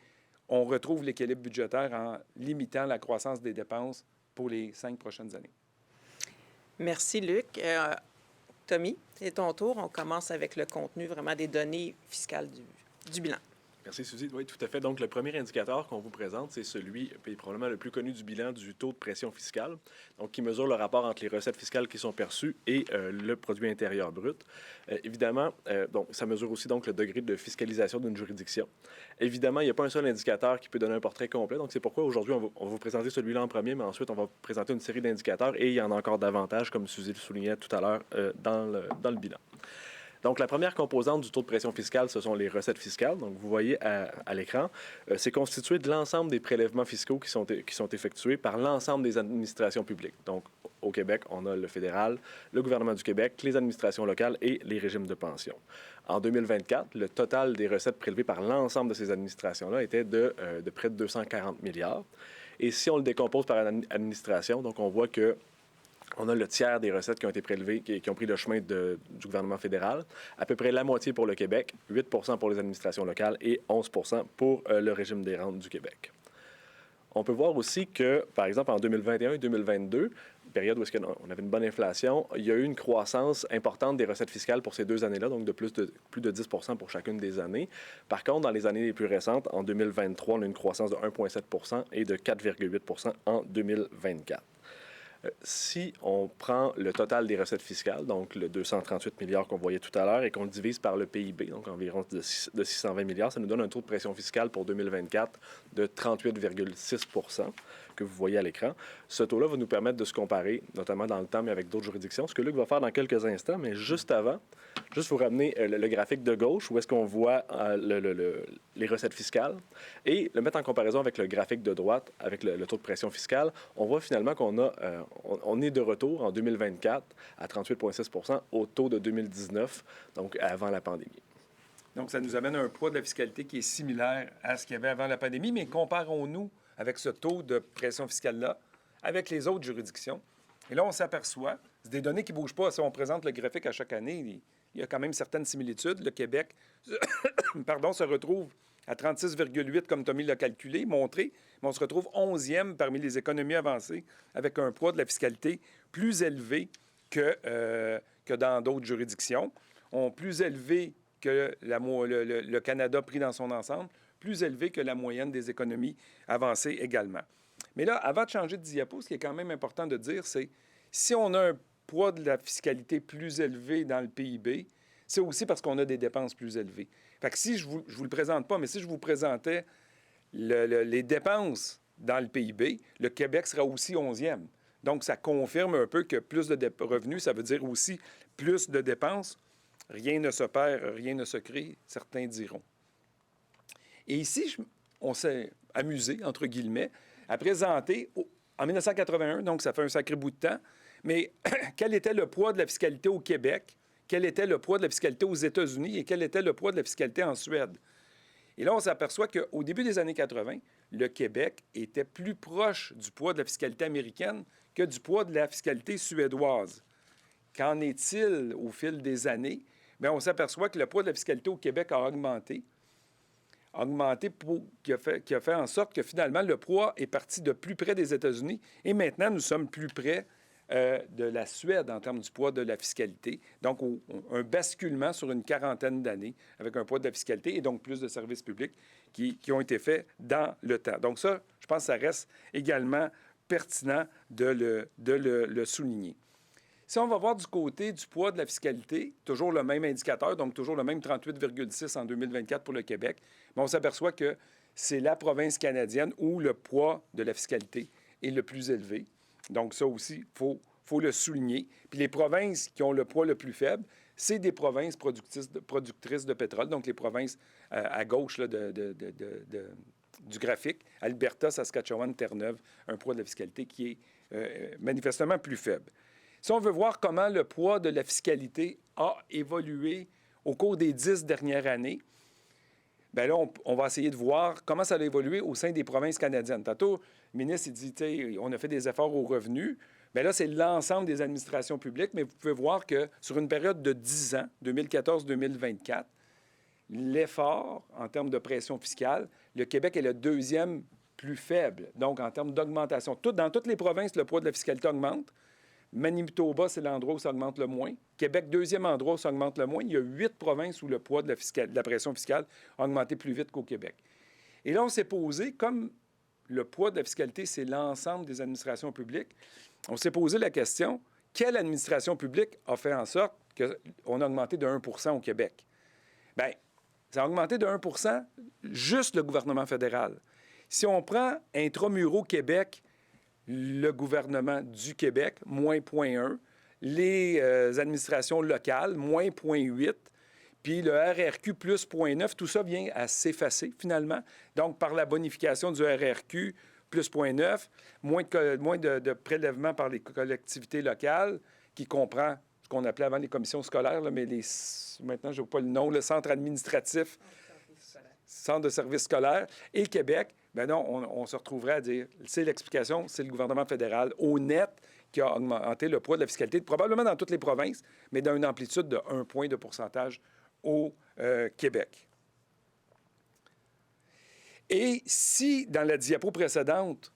on retrouve l'équilibre budgétaire en limitant la croissance des dépenses pour les 5 prochaines années. Merci, Luc. Tommy, c'est ton tour. On commence avec le contenu vraiment des données fiscales du bilan. Merci, Suzy. Oui, tout à fait. Donc, le premier indicateur qu'on vous présente, c'est celui, probablement le plus connu du bilan, du taux de pression fiscale, donc qui mesure le rapport entre les recettes fiscales qui sont perçues et le produit intérieur brut. Évidemment, donc, ça mesure aussi donc, le degré de fiscalisation d'une juridiction. Évidemment, il n'y a pas un seul indicateur qui peut donner un portrait complet. Donc, c'est pourquoi aujourd'hui, on va vous présenter celui-là en premier, mais ensuite, on va présenter une série d'indicateurs et il y en a encore davantage, comme Suzy le soulignait tout à l'heure, dans le bilan. Donc, la première composante du taux de pression fiscale, ce sont les recettes fiscales. Donc, vous voyez à l'écran, c'est constitué de l'ensemble des prélèvements fiscaux qui sont effectués par l'ensemble des administrations publiques. Donc, au Québec, on a le fédéral, le gouvernement du Québec, les administrations locales et les régimes de pension. En 2024, le total des recettes prélevées par l'ensemble de ces administrations-là était de près de 240 milliards. Et si on le décompose par administration, donc on voit que on a le tiers des recettes qui ont été prélevées, qui ont pris le chemin du gouvernement fédéral, à peu près la moitié pour le Québec, 8 pour les administrations locales et 11 pour le régime des rentes du Québec. On peut voir aussi que, par exemple, en 2021 et 2022, période où on avait une bonne inflation, il y a eu une croissance importante des recettes fiscales pour ces 2 années-là, donc de plus de 10 pour chacune des années. Par contre, dans les années les plus récentes, en 2023, on a une croissance de 1,7 et de 4,8 en 2024. Si on prend le total des recettes fiscales, donc le 238 milliards qu'on voyait tout à l'heure, et qu'on le divise par le PIB, donc environ de 620 milliards, ça nous donne un taux de pression fiscale pour 2024 de 38,6 que vous voyez à l'écran. Ce taux-là va nous permettre de se comparer, notamment dans le temps, mais avec d'autres juridictions, ce que Luc va faire dans quelques instants, mais juste avant, juste vous ramener le graphique de gauche, où est-ce qu'on voit les recettes fiscales, et le mettre en comparaison avec le graphique de droite, avec le taux de pression fiscale, on voit finalement on est de retour en 2024 à 38,6 au taux de 2019, donc avant la pandémie. Donc, ça nous amène à un poids de la fiscalité qui est similaire à ce qu'il y avait avant la pandémie, mais comparons-nous avec ce taux de pression fiscale-là avec les autres juridictions. Et là, on s'aperçoit, c'est des données qui ne bougent pas. Si on présente le graphique à chaque année, il y a quand même certaines similitudes. Le Québec se retrouve à 36,8, comme Tommy l'a calculé, montré, mais on se retrouve 11e parmi les économies avancées avec un poids de la fiscalité plus élevé que dans d'autres juridictions, plus élevé que le Canada pris dans son ensemble, plus élevé que la moyenne des économies avancées également. Mais là, avant de changer de diapo, ce qui est quand même important de dire, c'est si on a un poids de la fiscalité plus élevé dans le PIB, c'est aussi parce qu'on a des dépenses plus élevées. Fait que si je vous le présente pas, mais si je vous présentais les dépenses dans le PIB, le Québec sera aussi 11e. Donc, ça confirme un peu que plus de revenus, ça veut dire aussi plus de dépenses. Rien ne se perd, rien ne se crée, certains diront. Et ici, on s'est amusé, entre guillemets, à présenter, en 1981, donc ça fait un sacré bout de temps, mais quel était le poids de la fiscalité au Québec, quel était le poids de la fiscalité aux États-Unis et quel était le poids de la fiscalité en Suède. Et là, on s'aperçoit qu'au début des années 80, le Québec était plus proche du poids de la fiscalité américaine que du poids de la fiscalité suédoise. Qu'en est-il au fil des années? Bien, on s'aperçoit que le poids de la fiscalité au Québec a augmenté qui a fait en sorte que finalement, le poids est parti de plus près des États-Unis et maintenant, nous sommes plus près de la Suède en termes du poids de la fiscalité. Donc, un basculement sur une quarantaine d'années avec un poids de la fiscalité et donc plus de services publics qui ont été faits dans le temps. Donc ça, je pense que ça reste également pertinent de le souligner. Si on va voir du côté du poids de la fiscalité, toujours le même indicateur, donc toujours le même 38,6 en 2024 pour le Québec, mais on s'aperçoit que c'est la province canadienne où le poids de la fiscalité est le plus élevé. Donc ça aussi, il faut le souligner. Puis les provinces qui ont le poids le plus faible, c'est des provinces productrices de pétrole, donc les provinces à gauche là, du graphique, Alberta, Saskatchewan, Terre-Neuve, un poids de la fiscalité qui est manifestement plus faible. Si on veut voir comment le poids de la fiscalité a évolué au cours des 10 dernières années, bien là, on va essayer de voir comment ça a évolué au sein des provinces canadiennes. Tantôt, le ministre il dit, on a fait des efforts aux revenus. Bien là, c'est l'ensemble des administrations publiques, mais vous pouvez voir que sur une période de 10 ans, 2014-2024, l'effort en termes de pression fiscale, le Québec est le deuxième plus faible. Donc, en termes d'augmentation, dans toutes les provinces, le poids de la fiscalité augmente. Manitoba, c'est l'endroit où ça augmente le moins. Québec, deuxième endroit où ça augmente le moins. Il y a 8 provinces où le poids de la pression fiscale a augmenté plus vite qu'au Québec. Et là, on s'est posé, comme le poids de la fiscalité, c'est l'ensemble des administrations publiques, on s'est posé la question, quelle administration publique a fait en sorte qu'on a augmenté de 1 % au Québec? Bien, ça a augmenté de 1 % juste le gouvernement fédéral. Si on prend Intramuraux Québec, le gouvernement du Québec, moins 0,1, les administrations locales, moins 0,8, puis le RRQ, plus 0,9, tout ça vient à s'effacer finalement. Donc, par la bonification du RRQ, plus 0,9, moins de prélèvements par les collectivités locales, qui comprend ce qu'on appelait avant les commissions scolaires, là, mais maintenant, je n'ai pas le nom, le centre administratif, centre de services scolaires, et Québec. Bien non, on se retrouverait à dire, c'est l'explication, c'est le gouvernement fédéral au net qui a augmenté le poids de la fiscalité, probablement dans toutes les provinces, mais dans une amplitude de 1 point de pourcentage au Québec. Et si, dans la diapo précédente,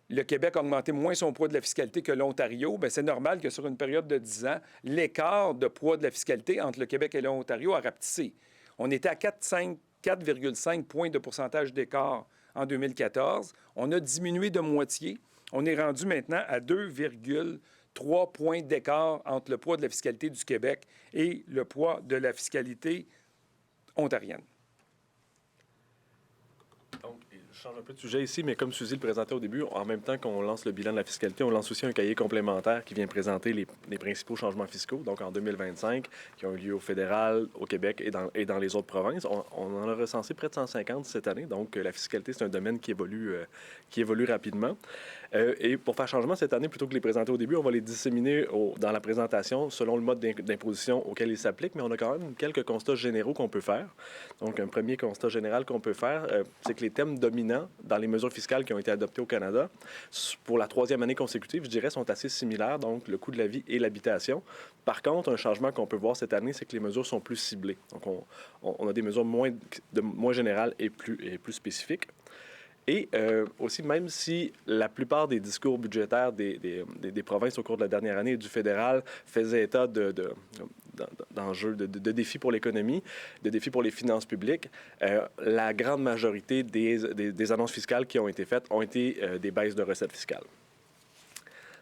le Québec a augmenté moins son poids de la fiscalité que l'Ontario, bien c'est normal que sur une période de 10 ans, l'écart de poids de la fiscalité entre le Québec et l'Ontario a rapetissé. On était à 4,5 points de pourcentage d'écart en 2014. On a diminué de moitié. On est rendu maintenant à 2,3 points d'écart entre le poids de la fiscalité du Québec et le poids de la fiscalité ontarienne. Donc, je change un peu de sujet ici, mais comme Suzy le présentait au début, en même temps qu'on lance le bilan de la fiscalité, on lance aussi un cahier complémentaire qui vient présenter les principaux changements fiscaux, donc en 2025, qui ont eu lieu au fédéral, au Québec et dans les autres provinces. On en a recensé près de 150 cette année, donc la fiscalité, c'est un domaine qui évolue rapidement. Et pour faire changement cette année, plutôt que de les présenter au début, on va les disséminer dans la présentation selon le mode d'imposition auquel ils s'appliquent, mais on a quand même quelques constats généraux qu'on peut faire. Donc, un premier constat général qu'on peut faire, c'est que les thèmes dominants dans les mesures fiscales qui ont été adoptées au Canada, pour la 3e année consécutive, je dirais, sont assez similaires, donc le coût de la vie et l'habitation. Par contre, un changement qu'on peut voir cette année, c'est que les mesures sont plus ciblées. Donc, on a des mesures moins générales et plus spécifiques. Et aussi, même si la plupart des discours budgétaires des provinces au cours de la dernière année et du fédéral faisaient état d'enjeux, de défis pour l'économie, de défis pour les finances publiques, la grande majorité des annonces fiscales qui ont été faites ont été des baisses de recettes fiscales.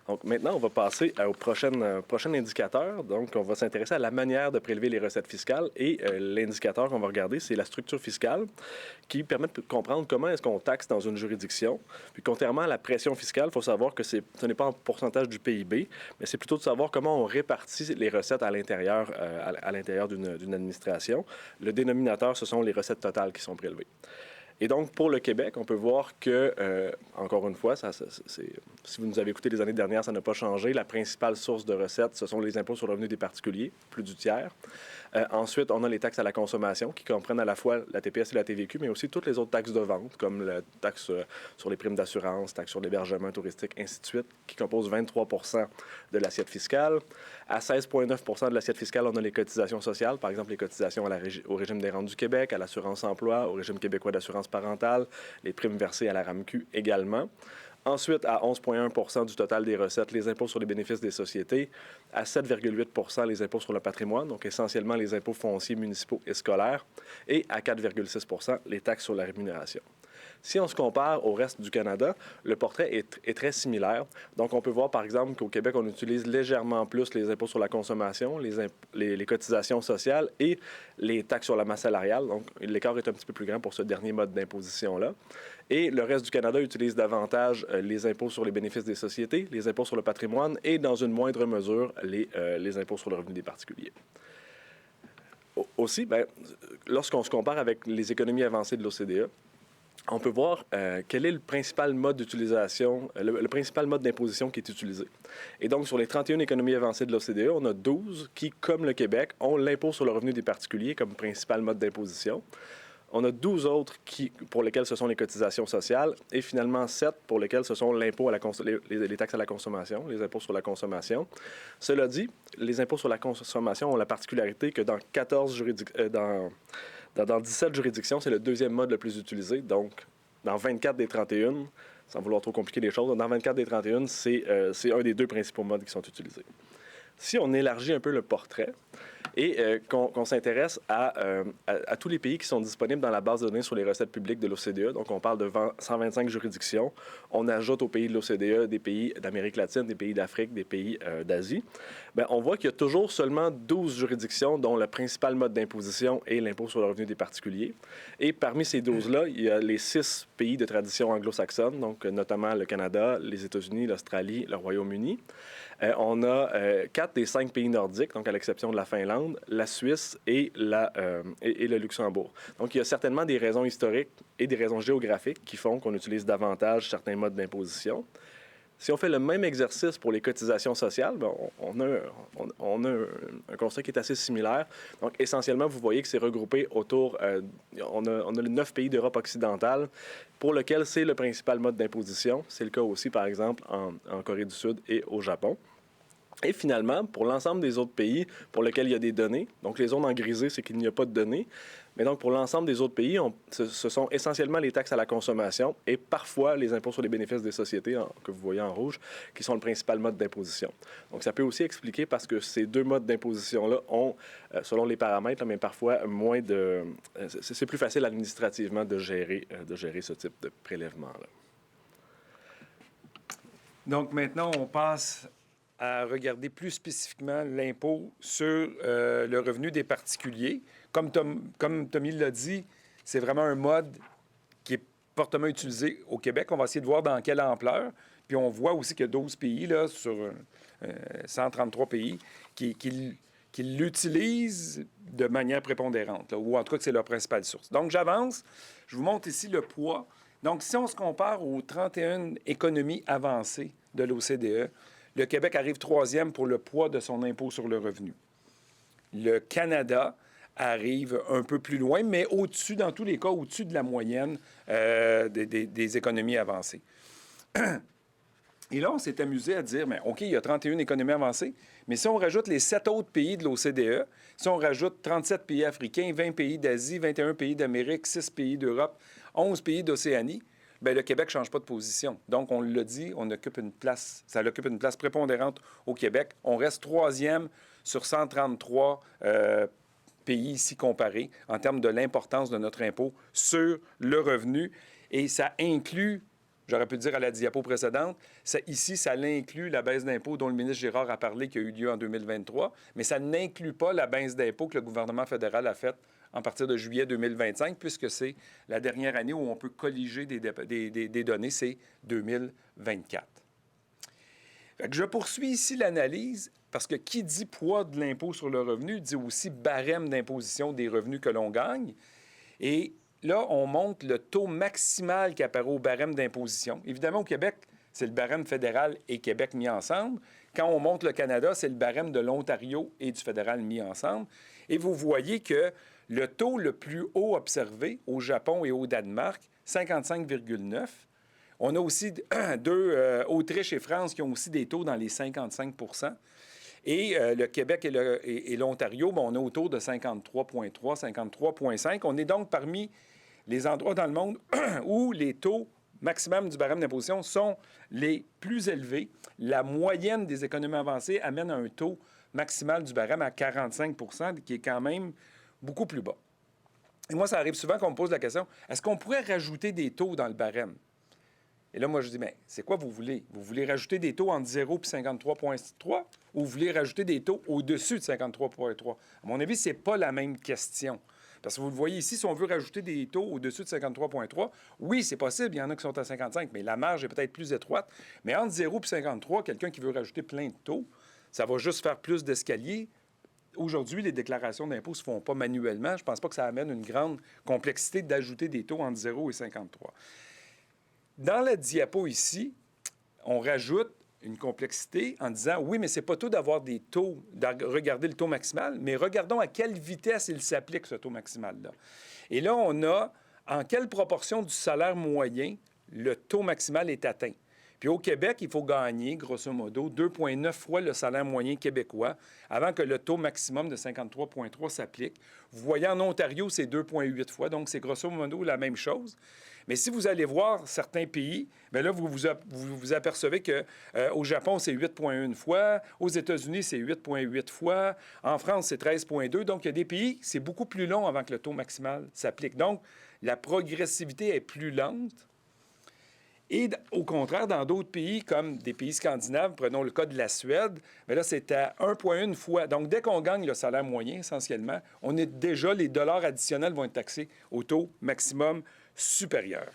Donc maintenant, on va passer au prochain indicateur. Donc, on va s'intéresser à la manière de prélever les recettes fiscales. Et l'indicateur qu'on va regarder, c'est la structure fiscale qui permet de comprendre comment est-ce qu'on taxe dans une juridiction. Puis, contrairement à la pression fiscale, il faut savoir que ce n'est pas en pourcentage du PIB, mais c'est plutôt de savoir comment on répartit les recettes à l'intérieur d'une administration. Le dénominateur, ce sont les recettes totales qui sont prélevées. Et donc, pour le Québec, on peut voir que, encore une fois, si vous nous avez écouté les années dernières, ça n'a pas changé. La principale source de recettes, ce sont les impôts sur le revenu des particuliers, plus du tiers. Ensuite, on a les taxes à la consommation, qui comprennent à la fois la TPS et la TVQ, mais aussi toutes les autres taxes de vente, comme la taxe sur les primes d'assurance, taxe sur l'hébergement touristique, ainsi de suite, qui composent 23 de l'assiette fiscale. À 16,9 de l'assiette fiscale, on a les cotisations sociales, par exemple les cotisations au régime des rentes du Québec, à l'assurance-emploi, au régime québécois d'assurance parentale, les primes versées à la RAMQ également. Ensuite, à 11,1 du total des recettes, les impôts sur les bénéfices des sociétés. À 7,8 les impôts sur le patrimoine, donc essentiellement les impôts fonciers, municipaux et scolaires. Et à 4,6 les taxes sur la rémunération. Si on se compare au reste du Canada, le portrait est très similaire. Donc, on peut voir, par exemple, qu'au Québec, on utilise légèrement plus les impôts sur la consommation, les cotisations sociales et les taxes sur la masse salariale. Donc, l'écart est un petit peu plus grand pour ce dernier mode d'imposition-là. Et le reste du Canada utilise davantage les impôts sur les bénéfices des sociétés, les impôts sur le patrimoine et, dans une moindre mesure, les impôts sur le revenu des particuliers. Aussi, lorsqu'on se compare avec les économies avancées de l'OCDE, on peut voir quel est le principal mode d'utilisation, le principal mode d'imposition qui est utilisé. Et donc, sur les 31 économies avancées de l'OCDE, on a 12 qui, comme le Québec, ont l'impôt sur le revenu des particuliers comme principal mode d'imposition. On a 12 autres pour lesquels ce sont les cotisations sociales et finalement 7 pour lesquels ce sont l'impôt les taxes à la consommation, les impôts sur la consommation. Cela dit, les impôts sur la consommation ont la particularité que dans 17 juridictions, c'est le deuxième mode le plus utilisé. Donc, dans 24 des 31, sans vouloir trop compliquer les choses, dans 24 des 31, c'est un des deux principaux modes qui sont utilisés. Si on élargit un peu le portrait et qu'on s'intéresse à tous les pays qui sont disponibles dans la base de données sur les recettes publiques de l'OCDE, donc on parle de 125 juridictions, on ajoute aux pays de l'OCDE des pays d'Amérique latine, des pays d'Afrique, des pays d'Asie, on voit qu'il y a toujours seulement 12 juridictions dont le principal mode d'imposition est l'impôt sur le revenu des particuliers. Et parmi ces 12-là, il y a les 6 pays de tradition anglo-saxonne, donc notamment le Canada, les États-Unis, l'Australie, le Royaume-Uni. On a 4 des 5 pays nordiques, donc à l'exception de la Finlande, la Suisse et le Luxembourg. Donc, il y a certainement des raisons historiques et des raisons géographiques qui font qu'on utilise davantage certains modes d'imposition. Si on fait le même exercice pour les cotisations sociales, on a un constat qui est assez similaire. Donc, essentiellement, vous voyez que c'est regroupé autour... on a les 9 pays d'Europe occidentale pour lesquels c'est le principal mode d'imposition. C'est le cas aussi, par exemple, en Corée du Sud et au Japon. Et finalement, pour l'ensemble des autres pays pour lesquels il y a des données, donc les zones en grisé, c'est qu'il n'y a pas de données, mais donc pour l'ensemble des autres pays, ce sont essentiellement les taxes à la consommation et parfois les impôts sur les bénéfices des sociétés, que vous voyez en rouge, qui sont le principal mode d'imposition. Donc ça peut aussi expliquer parce que ces deux modes d'imposition-là ont, selon les paramètres, mais parfois moins de... c'est plus facile administrativement de gérer ce type de prélèvement-là. Donc maintenant, on passe à regarder plus spécifiquement l'impôt sur le revenu des particuliers. Comme Tommy l'a dit, c'est vraiment un mode qui est fortement utilisé au Québec. On va essayer de voir dans quelle ampleur. Puis on voit aussi qu'il y a 12 pays là, sur 133 pays qui l'utilisent de manière prépondérante, là, ou en tout cas que c'est leur principale source. Donc j'avance. Je vous montre ici le poids. Donc si on se compare aux 31 économies avancées de l'OCDE, le Québec arrive 3e pour le poids de son impôt sur le revenu. Le Canada arrive un peu plus loin, mais au-dessus, dans tous les cas, au-dessus de la moyenne des économies avancées. Et là, on s'est amusé à dire, mais OK, il y a 31 économies avancées, mais si on rajoute les 7 autres pays de l'OCDE, si on rajoute 37 pays africains, 20 pays d'Asie, 21 pays d'Amérique, 6 pays d'Europe, 11 pays d'Océanie, bien, le Québec ne change pas de position. Donc, on l'a dit, ça occupe une place prépondérante au Québec. On reste 3e sur 133 pays ici comparés en termes de l'importance de notre impôt sur le revenu. Et ça inclut J'aurais pu le dire à la diapo précédente. Ici, ça l'inclut la baisse d'impôts dont le ministre Girard a parlé qui a eu lieu en 2023, mais ça n'inclut pas la baisse d'impôts que le gouvernement fédéral a faite en partir de juillet 2025, puisque c'est la dernière année où on peut colliger des données, c'est 2024. Fait que je poursuis ici l'analyse, parce que qui dit poids de l'impôt sur le revenu dit aussi barème d'imposition des revenus que l'on gagne. Et là, on montre le taux maximal qui apparaît au barème d'imposition. Évidemment, au Québec, c'est le barème fédéral et Québec mis ensemble. Quand on montre le Canada, c'est le barème de l'Ontario et du fédéral mis ensemble. Et vous voyez que le taux le plus haut observé au Japon et au Danemark, 55,9. On a aussi Autriche et France qui ont aussi des taux dans les 55 %. Et le Québec et l'Ontario, on est autour de 53,3, 53,5. On est donc parmi les endroits dans le monde où les taux maximum du barème d'imposition sont les plus élevés. La moyenne des économies avancées amène à un taux maximal du barème à 45 %, qui est quand même beaucoup plus bas. Et moi, ça arrive souvent qu'on me pose la question, est-ce qu'on pourrait rajouter des taux dans le barème? Et là, moi, je dis, mais c'est quoi vous voulez? Vous voulez rajouter des taux entre 0 et 53,3 ou vous voulez rajouter des taux au-dessus de 53,3? À mon avis, ce n'est pas la même question. Parce que vous le voyez ici, si on veut rajouter des taux au-dessus de 53,3, oui, c'est possible, il y en a qui sont à 55, mais la marge est peut-être plus étroite. Mais entre 0 et 53, quelqu'un qui veut rajouter plein de taux, ça va juste faire plus d'escaliers. Aujourd'hui, les déclarations d'impôts ne se font pas manuellement. Je ne pense pas que ça amène une grande complexité d'ajouter des taux entre 0 et 53. Dans la diapo ici, on rajoute une complexité en disant, oui, mais c'est pas tout d'avoir des taux, de regarder le taux maximal, mais regardons à quelle vitesse il s'applique, ce taux maximal-là. Et là, on a en quelle proportion du salaire moyen le taux maximal est atteint. Puis au Québec, il faut gagner, grosso modo, 2,9 fois le salaire moyen québécois avant que le taux maximum de 53,3 s'applique. Vous voyez, en Ontario, c'est 2,8 fois, donc c'est grosso modo la même chose. Mais si vous allez voir certains pays, bien là, vous apercevez qu'au Japon, c'est 8,1 fois, aux États-Unis, c'est 8,8 fois, en France, c'est 13,2. Donc, il y a des pays, c'est beaucoup plus long avant que le taux maximal s'applique. Donc, la progressivité est plus lente. Et au contraire, dans d'autres pays, comme des pays scandinaves, prenons le cas de la Suède, bien là, c'est à 1,1 fois. Donc, dès qu'on gagne le salaire moyen, essentiellement, on est déjà, les dollars additionnels vont être taxés au taux maximum supérieur.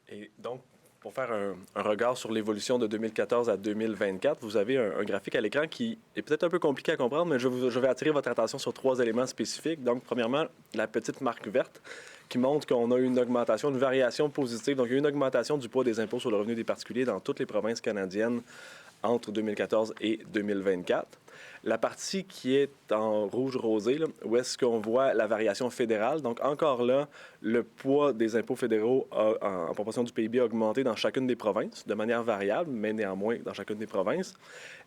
Et donc, pour faire un regard sur l'évolution de 2014 à 2024, vous avez un graphique à l'écran qui est peut-être un peu compliqué à comprendre, mais je vais attirer votre attention sur 3 éléments spécifiques. Donc, premièrement, la petite marque verte qui montre qu'on a eu une augmentation, une variation positive. Donc, il y a eu une augmentation du poids des impôts sur le revenu des particuliers dans toutes les provinces canadiennes entre 2014 et 2024. La partie qui est en rouge rosé, là, où est-ce qu'on voit la variation fédérale. Donc, encore là, le poids des impôts fédéraux en proportion du PIB a augmenté dans chacune des provinces, de manière variable, mais néanmoins dans chacune des provinces.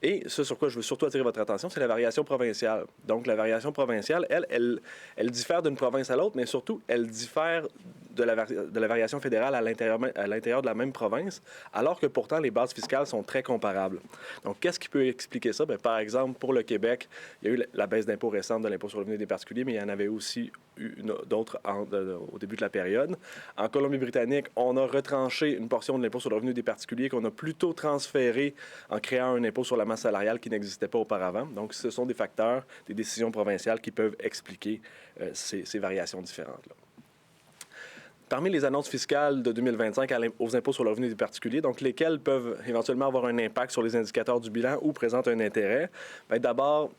Et ce sur quoi je veux surtout attirer votre attention, c'est la variation provinciale. Donc, la variation provinciale, elle diffère d'une province à l'autre, mais surtout, elle diffère de la variation fédérale à l'intérieur de la même province, alors que pourtant, les bases fiscales sont très comparables. Donc, qu'est-ce qui peut expliquer ça? Bien, par exemple, pour le Québec, il y a eu la baisse d'impôt récente de l'impôt sur le revenu des particuliers, mais il y en avait aussi eu d'autres au début de la période. En Colombie-Britannique, on a retranché une portion de l'impôt sur le revenu des particuliers qu'on a plutôt transféré en créant un impôt sur la masse salariale qui n'existait pas auparavant. Donc, ce sont des facteurs, des décisions provinciales qui peuvent expliquer ces variations différentes-là. Parmi les annonces fiscales de 2025 aux impôts sur le revenu des particuliers, donc lesquelles peuvent éventuellement avoir un impact sur les indicateurs du bilan ou présentent un intérêt, bien, d'abord,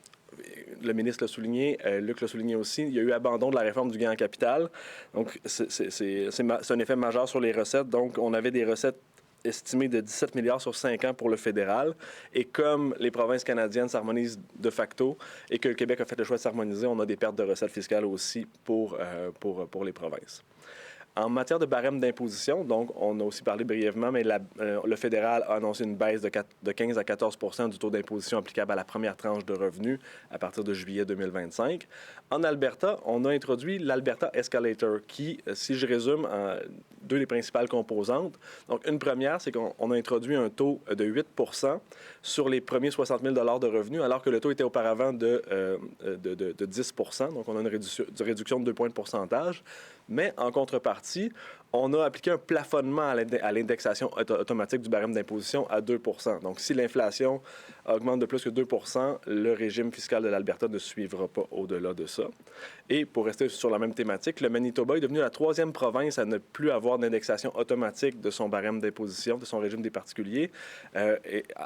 le ministre l'a souligné, Luc l'a souligné aussi, il y a eu abandon de la réforme du gain en capital. Donc, c'est un effet majeur sur les recettes. Donc, on avait des recettes estimées de 17 milliards sur 5 ans pour le fédéral. Et comme les provinces canadiennes s'harmonisent de facto et que le Québec a fait le choix de s'harmoniser, on a des pertes de recettes fiscales aussi pour les provinces. En matière de barème d'imposition, donc, on a aussi parlé brièvement, mais le fédéral a annoncé une baisse de 15 à 14 % du taux d'imposition applicable à la première tranche de revenus à partir de juillet 2025. En Alberta, on a introduit l'Alberta Escalator qui, si je résume, deux des principales composantes. Donc, une première, c'est qu'on a introduit un taux de 8 % sur les premiers 60 000 $ de revenus, alors que le taux était auparavant de 10 %. Donc, on a une réduction de 2 points de pourcentage. Mais en contrepartie, on a appliqué un plafonnement à l'indexation automatique du barème d'imposition à 2 %. Donc, si l'inflation augmente de plus que 2 %, le régime fiscal de l'Alberta ne suivra pas au-delà de ça. Et pour rester sur la même thématique, le Manitoba est devenu la 3e province à ne plus avoir d'indexation automatique de son barème d'imposition, de son régime des particuliers,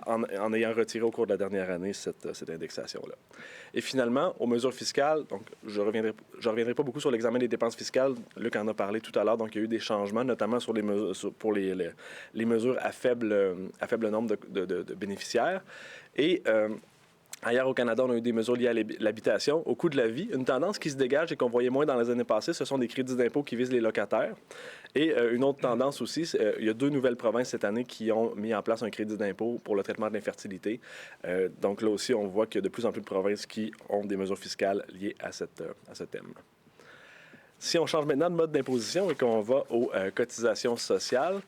en ayant retiré au cours de la dernière année cette indexation-là. Et finalement, aux mesures fiscales, donc je reviendrai pas beaucoup sur l'examen des dépenses fiscales. Luc en a parlé tout à l'heure, donc il y a eu des changements, notamment sur pour les mesures à faible nombre de bénéficiaires. Et ailleurs au Canada, on a eu des mesures liées à l'habitation, au coût de la vie. Une tendance qui se dégage et qu'on voyait moins dans les années passées, ce sont des crédits d'impôt qui visent les locataires. Et une autre tendance aussi, il y a 2 nouvelles provinces cette année qui ont mis en place un crédit d'impôt pour le traitement de l'infertilité. Donc là aussi, on voit qu'il y a de plus en plus de provinces qui ont des mesures fiscales liées à ce thème. Si on change maintenant de mode d'imposition et qu'on va aux cotisations sociales,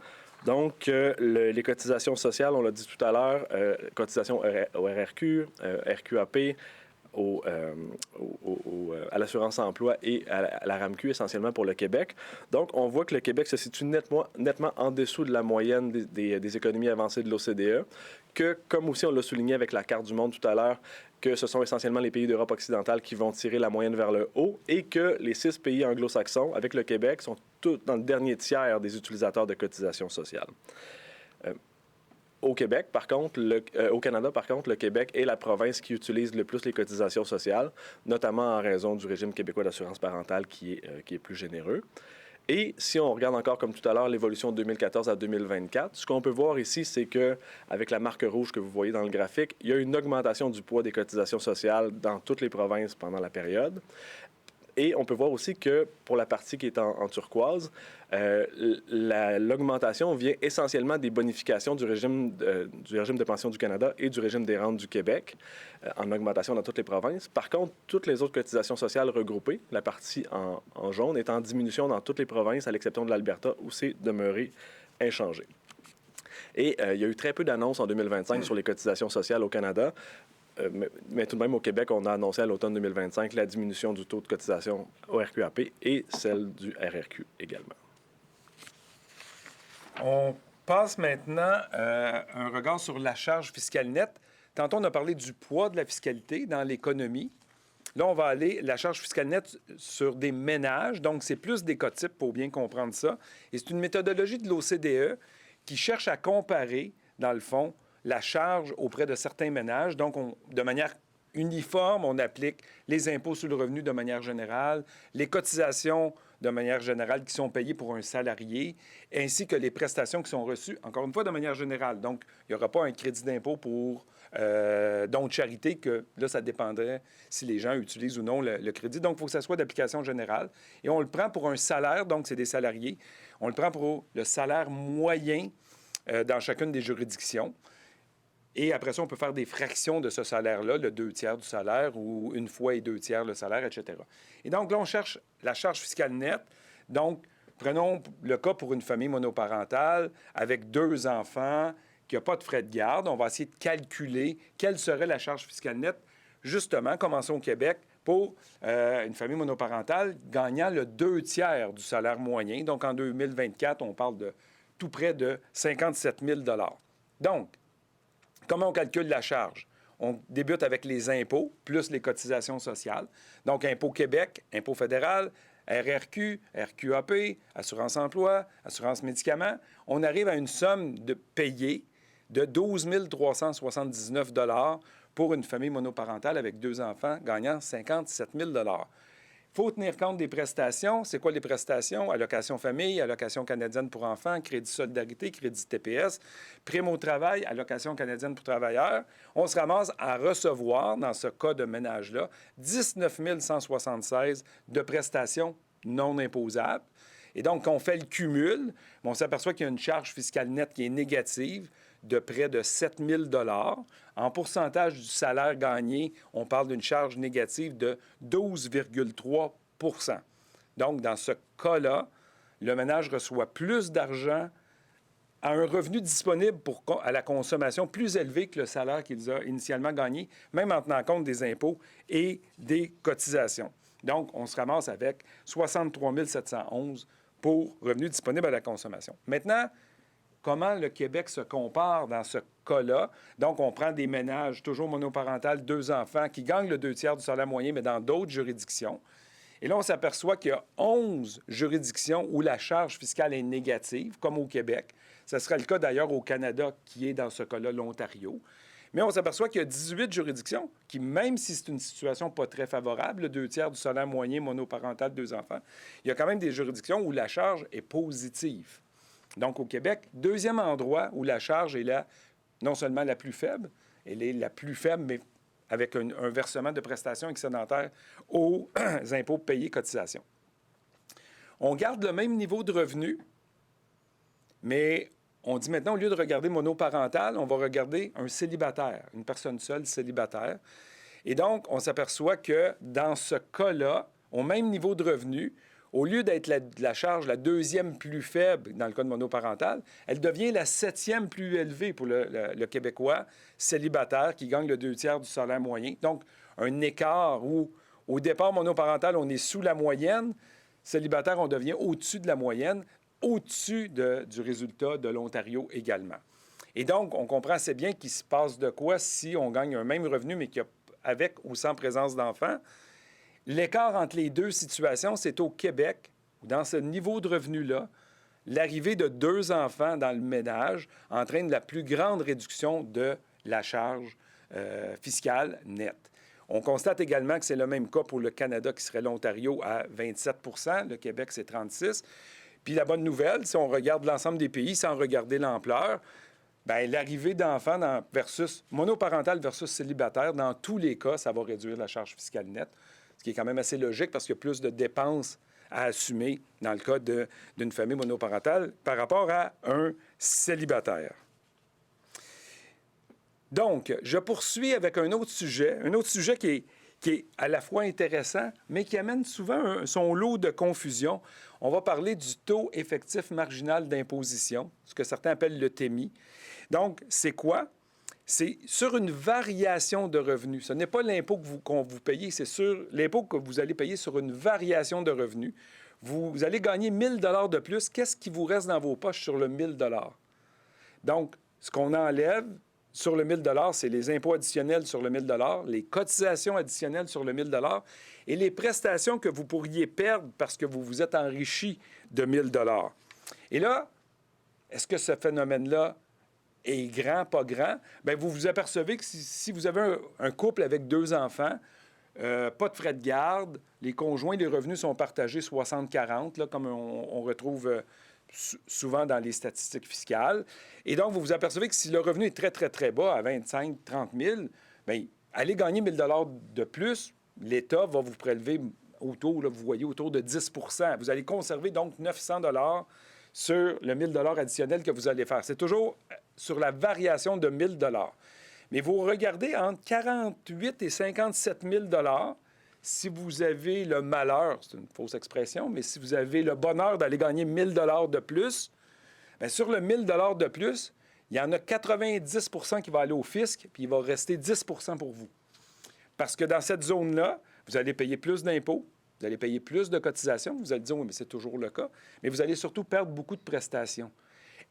donc, les cotisations sociales, on l'a dit tout à l'heure, cotisations au RRQ, RQAP, à l'assurance-emploi et à la RAMQ, essentiellement pour le Québec. Donc, on voit que le Québec se situe nettement en dessous de la moyenne des économies avancées de l'OCDE, que, comme aussi on l'a souligné avec la carte du monde tout à l'heure, que ce sont essentiellement les pays d'Europe occidentale qui vont tirer la moyenne vers le haut et que les 6 pays anglo-saxons, avec le Québec, sont tous dans le dernier tiers des utilisateurs de cotisations sociales. Au Québec, par contre, au Canada, par contre, le Québec est la province qui utilise le plus les cotisations sociales, notamment en raison du régime québécois d'assurance parentale qui est plus généreux. Et si on regarde encore, comme tout à l'heure, l'évolution de 2014 à 2024, ce qu'on peut voir ici, c'est qu'avec la marque rouge que vous voyez dans le graphique, il y a une augmentation du poids des cotisations sociales dans toutes les provinces pendant la période. Et on peut voir aussi que pour la partie qui est en turquoise, l'augmentation vient essentiellement des bonifications du régime de pension du Canada et du régime des rentes du Québec, en augmentation dans toutes les provinces. Par contre, toutes les autres cotisations sociales regroupées, la partie en jaune, est en diminution dans toutes les provinces, à l'exception de l'Alberta, où c'est demeuré inchangé. Et il y a eu très peu d'annonces en 2025 sur les cotisations sociales au Canada. Mais tout de même, au Québec, on a annoncé à l'automne 2025 la diminution du taux de cotisation au RQAP et celle du RRQ également. On passe maintenant un regard sur la charge fiscale nette. Tantôt, on a parlé du poids de la fiscalité dans l'économie. Là, on va aller la charge fiscale nette sur des ménages. Donc, c'est plus des cas types pour bien comprendre ça. Et c'est une méthodologie de l'OCDE qui cherche à comparer, dans le fond, la charge auprès de certains ménages. Donc, de manière uniforme, on applique les impôts sur le revenu de manière générale, les cotisations de manière générale qui sont payées pour un salarié, ainsi que les prestations qui sont reçues, encore une fois, de manière générale. Donc, il n'y aura pas un crédit d'impôt pour don de charité, que là, ça dépendrait si les gens utilisent ou non le crédit. Donc, il faut que ça soit d'application générale. Et on le prend pour un salaire, donc c'est des salariés. On le prend pour le salaire moyen dans chacune des juridictions. Et après ça, on peut faire des fractions de ce salaire-là, le 2/3 du salaire ou 1 fois et 2/3 le salaire, etc. Et donc, là, on cherche la charge fiscale nette. Donc, prenons le cas pour une famille monoparentale avec 2 enfants qui n'a pas de frais de garde. On va essayer de calculer quelle serait la charge fiscale nette. Justement, commençons au Québec pour une famille monoparentale gagnant le 2/3 du salaire moyen. Donc, en 2024, on parle de tout près de 57 000 $. Donc, comment on calcule la charge? On débute avec les impôts plus les cotisations sociales. Donc, Impôt Québec, Impôt fédéral, RRQ, RQAP, Assurance-emploi, Assurance médicaments. On arrive à une somme de payée de 12 379 $ pour une famille monoparentale avec 2 enfants gagnant 57 000 $. Il faut tenir compte des prestations. C'est quoi les prestations? Allocation famille, allocation canadienne pour enfants, crédit solidarité, crédit TPS, prime au travail, allocation canadienne pour travailleurs. On se ramasse à recevoir, dans ce cas de ménage-là, 19 176 de prestations non imposables. Et donc, quand on fait le cumul, on s'aperçoit qu'il y a une charge fiscale nette qui est négative de près de 7 000 $. En pourcentage du salaire gagné, on parle d'une charge négative de 12,3 %. Donc, dans ce cas-là, le ménage reçoit plus d'argent à un revenu disponible à la consommation plus élevé que le salaire qu'ils ont initialement gagné, même en tenant compte des impôts et des cotisations. Donc, on se ramasse avec 63 711 pour revenus disponibles à la consommation. Maintenant, comment le Québec se compare dans ce cas-là? Donc, on prend des ménages toujours monoparentales, 2 enfants, qui gagnent le 2/3 du salaire moyen, mais dans d'autres juridictions. Et là, on s'aperçoit qu'il y a 11 juridictions où la charge fiscale est négative, comme au Québec. Ce serait le cas d'ailleurs au Canada, qui est dans ce cas-là l'Ontario. Mais on s'aperçoit qu'il y a 18 juridictions qui, même si c'est une situation pas très favorable, le 2/3 du salaire moyen monoparental, 2 enfants, il y a quand même des juridictions où la charge est positive. Donc, au Québec, deuxième endroit où la charge est non seulement la plus faible, elle est la plus faible, mais avec un versement de prestations excédentaires aux impôts payés cotisations. On garde le même niveau de revenus, mais on dit maintenant, au lieu de regarder monoparental, on va regarder un célibataire, une personne seule célibataire. Et donc, on s'aperçoit que dans ce cas-là, au même niveau de revenus, au lieu d'être la charge la deuxième plus faible dans le cas de monoparental, elle devient la 7e plus élevée pour le Québécois célibataire qui gagne le 2/3 du salaire moyen. Donc, un écart où, au départ monoparental, on est sous la moyenne. Célibataire, on devient au-dessus de la moyenne, au-dessus du résultat de l'Ontario également. Et donc, on comprend assez bien qu'il se passe de quoi si on gagne un même revenu, mais avec ou sans présence d'enfants. L'écart entre les deux situations, c'est au Québec, où dans ce niveau de revenu-là, l'arrivée de 2 enfants dans le ménage entraîne la plus grande réduction de la charge fiscale nette. On constate également que c'est le même cas pour le Canada, qui serait l'Ontario à 27 %, le Québec, c'est 36 %. Puis la bonne nouvelle, si on regarde l'ensemble des pays sans regarder l'ampleur, bien, l'arrivée d'enfants versus monoparental versus célibataire, dans tous les cas, ça va réduire la charge fiscale nette, ce qui est quand même assez logique parce qu'il y a plus de dépenses à assumer dans le cas d'une famille monoparentale par rapport à un célibataire. Donc, je poursuis avec un autre sujet qui est à la fois intéressant, mais qui amène souvent son lot de confusion. On va parler du taux effectif marginal d'imposition, ce que certains appellent le TEMI. Donc, c'est quoi? C'est sur une variation de revenus. Ce n'est pas l'impôt qu'on vous payez, c'est sur l'impôt que vous allez payer sur une variation de revenus. Vous allez gagner 1 000 $ de plus. Qu'est-ce qui vous reste dans vos poches sur le 1 000 $? Donc, ce qu'on enlève sur le 1 000 $, c'est les impôts additionnels sur le 1 000 $, les cotisations additionnelles sur le 1 000 $ et les prestations que vous pourriez perdre parce que vous vous êtes enrichi de 1 000 $. Et là, est-ce que ce phénomène-là est grand, pas grand? Bien, vous vous apercevez que si vous avez un couple avec 2 enfants, pas de frais de garde, les conjoints, les revenus sont partagés 60-40, là, comme on retrouve souvent dans les statistiques fiscales. Et donc, vous vous apercevez que si le revenu est très, très, très bas, à 25 000-30 000, bien, allez gagner 1 000 $ de plus, l'État va vous prélever autour, là, vous voyez, autour de 10 %. Vous allez conserver donc 900 $ sur le 1 000 $ additionnel que vous allez faire. C'est toujours sur la variation de 1 000 $. Mais vous regardez entre 48 et 57 000 $ si vous avez le malheur, c'est une fausse expression, mais si vous avez le bonheur d'aller gagner 1 000 $ de plus, bien, sur le 1 000 $ de plus, il y en a 90 % qui va aller au fisc, puis il va rester 10 % pour vous. Parce que dans cette zone-là, vous allez payer plus d'impôts, vous allez payer plus de cotisations. Vous allez dire, oui, mais c'est toujours le cas. Mais vous allez surtout perdre beaucoup de prestations.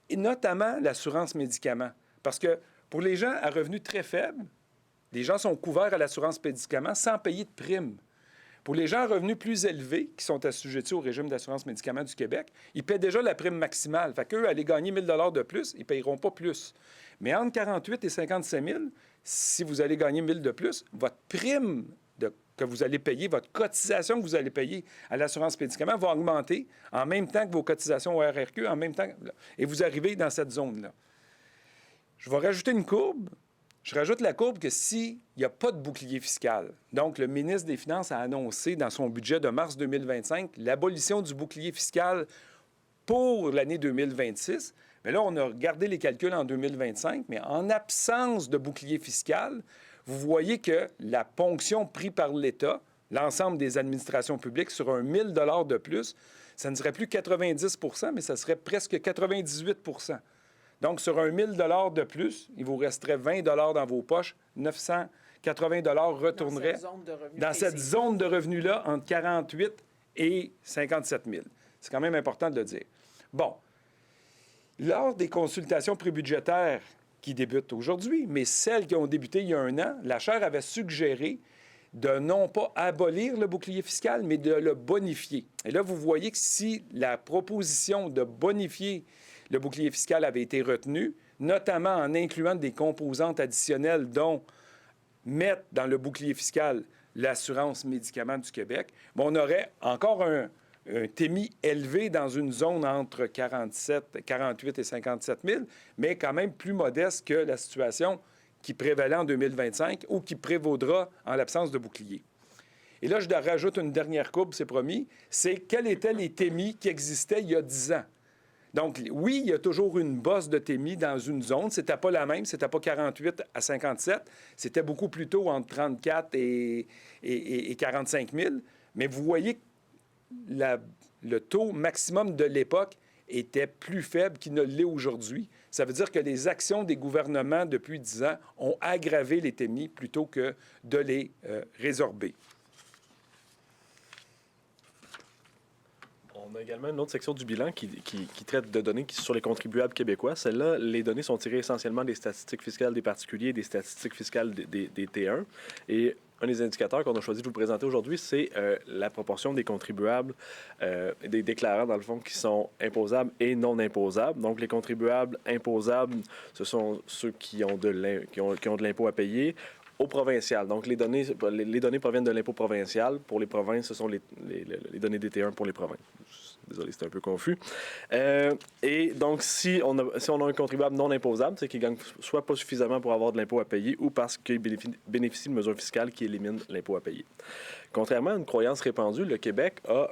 Et notamment l'assurance médicaments. Parce que pour les gens à revenus très faibles, les gens sont couverts à l'assurance médicaments sans payer de primes. Pour les gens à revenus plus élevés, qui sont assujettis au régime d'assurance médicaments du Québec, ils paient déjà la prime maximale. Fait qu'eux, aller gagner 1 000 $ de plus, ils ne paieront pas plus. Mais entre 48 et 55 000, si vous allez gagner 1 000 $ de plus, votre prime que vous allez payer, votre cotisation que vous allez payer à l'assurance médicaments va augmenter en même temps que vos cotisations au RRQ, en même temps, et vous arrivez dans cette zone-là. Je vais rajouter une courbe. Je rajoute la courbe que s'il n'y a pas de bouclier fiscal, donc le ministre des Finances a annoncé dans son budget de mars 2025 l'abolition du bouclier fiscal pour l'année 2026, mais là, on a regardé les calculs en 2025, mais en absence de bouclier fiscal, vous voyez que la ponction prise par l'État, l'ensemble des administrations publiques, sur 1 000 $ de plus, ça ne serait plus 90 %, mais ça serait presque 98 %. Donc, sur 1 000 $ de plus, il vous resterait 20 $ dans vos poches, 900 80 retournerait dans cette zone de revenus-là entre 48 et 57 000. C'est quand même important de le dire. Bon. Lors des consultations prébudgétaires qui débutent aujourd'hui, mais celles qui ont débuté il y a un an, la Chaire avait suggéré de non pas abolir le bouclier fiscal, mais de le bonifier. Et là, vous voyez que si la proposition de bonifier le bouclier fiscal avait été retenue, notamment en incluant des composantes additionnelles dont mettre dans le bouclier fiscal l'assurance médicaments du Québec, bien, on aurait encore un TMI élevé dans une zone entre 48 et 57 000, mais quand même plus modeste que la situation qui prévalait en 2025 ou qui prévaudra en l'absence de bouclier. Et là, je rajoute une dernière courbe, c'est promis, c'est quels étaient les TMI qui existaient il y a 10 ans. Donc, oui, il y a toujours une bosse de TMI dans une zone. C'était pas la même, c'était pas 48 à 57, c'était beaucoup plus tôt entre 34 et 45 000. Mais vous voyez que le taux maximum de l'époque était plus faible qu'il ne l'est aujourd'hui. Ça veut dire que les actions des gouvernements depuis 10 ans ont aggravé les TMI plutôt que de les résorber. On a également une autre section du bilan qui traite de données sur les contribuables québécois. Celles-là, les données sont tirées essentiellement des statistiques fiscales des particuliers et des statistiques fiscales des T1. Et un des indicateurs qu'on a choisi de vous présenter aujourd'hui, c'est la proportion des contribuables, des déclarants, dans le fond, qui sont imposables et non imposables. Donc, les contribuables imposables, ce sont ceux qui ont de l'impôt à payer au provincial. Donc, les données proviennent de l'impôt provincial. Pour les provinces, ce sont les données des T1 pour les provinces. Désolé, c'était un peu confus. Et donc, si on a un contribuable non imposable, c'est qu'il gagne soit pas suffisamment pour avoir de l'impôt à payer ou parce qu'il bénéficie de mesures fiscales qui éliminent l'impôt à payer. Contrairement à une croyance répandue, le Québec a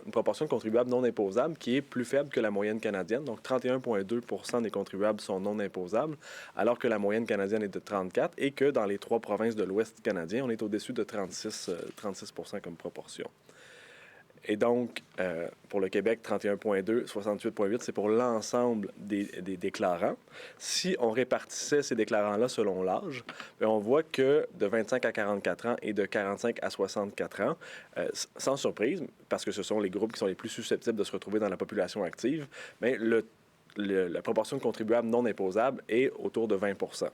une proportion de contribuables non imposables qui est plus faible que la moyenne canadienne. Donc, 31,2 des contribuables sont non imposables, alors que la moyenne canadienne est de 34 et que dans les 3 provinces de l'Ouest canadien, on est au-dessus de 36 comme proportion. Et donc, pour le Québec, 31,2, 68,8, c'est pour l'ensemble des déclarants. Si on répartissait ces déclarants-là selon l'âge, on voit que de 25 à 44 ans et de 45 à 64 ans, sans surprise, parce que ce sont les groupes qui sont les plus susceptibles de se retrouver dans la population active, mais la proportion de contribuables non imposables est autour de 20 %.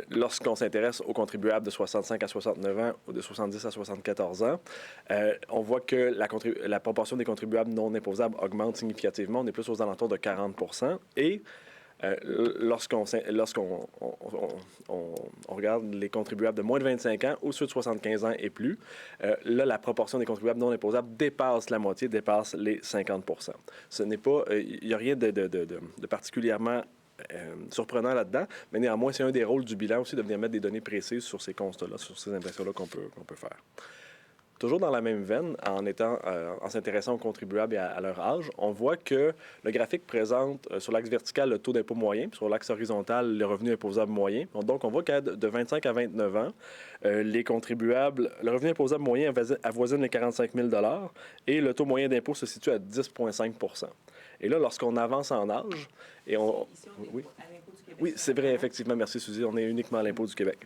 Lorsqu'on s'intéresse aux contribuables de 65 à 69 ans ou de 70 à 74 ans, on voit que la proportion des contribuables non imposables augmente significativement. On est plus aux alentours de 40 %. Et lorsqu'on regarde les contribuables de moins de 25 ans ou ceux de 75 ans et plus, là, la proportion des contribuables non imposables dépasse la moitié, dépasse les 50 %. Ce n'est pas... Il n'y a rien de particulièrement surprenant là-dedans, mais néanmoins, c'est un des rôles du bilan aussi de venir mettre des données précises sur ces constats-là, sur ces impressions-là qu'on peut faire. Toujours dans la même veine, en s'intéressant aux contribuables et à leur âge, on voit que le graphique présente sur l'axe vertical le taux d'impôt moyen, puis sur l'axe horizontal le revenu imposable moyen. Donc, on voit qu'à de 25 à 29 ans, les contribuables, le revenu imposable moyen avoisine les 45 000 $ et le taux moyen d'impôt se situe à 10,5 %. Et là, lorsqu'on avance en âge, et on... Oui, c'est vrai, effectivement. Merci, Suzy. On est uniquement à l'impôt du Québec.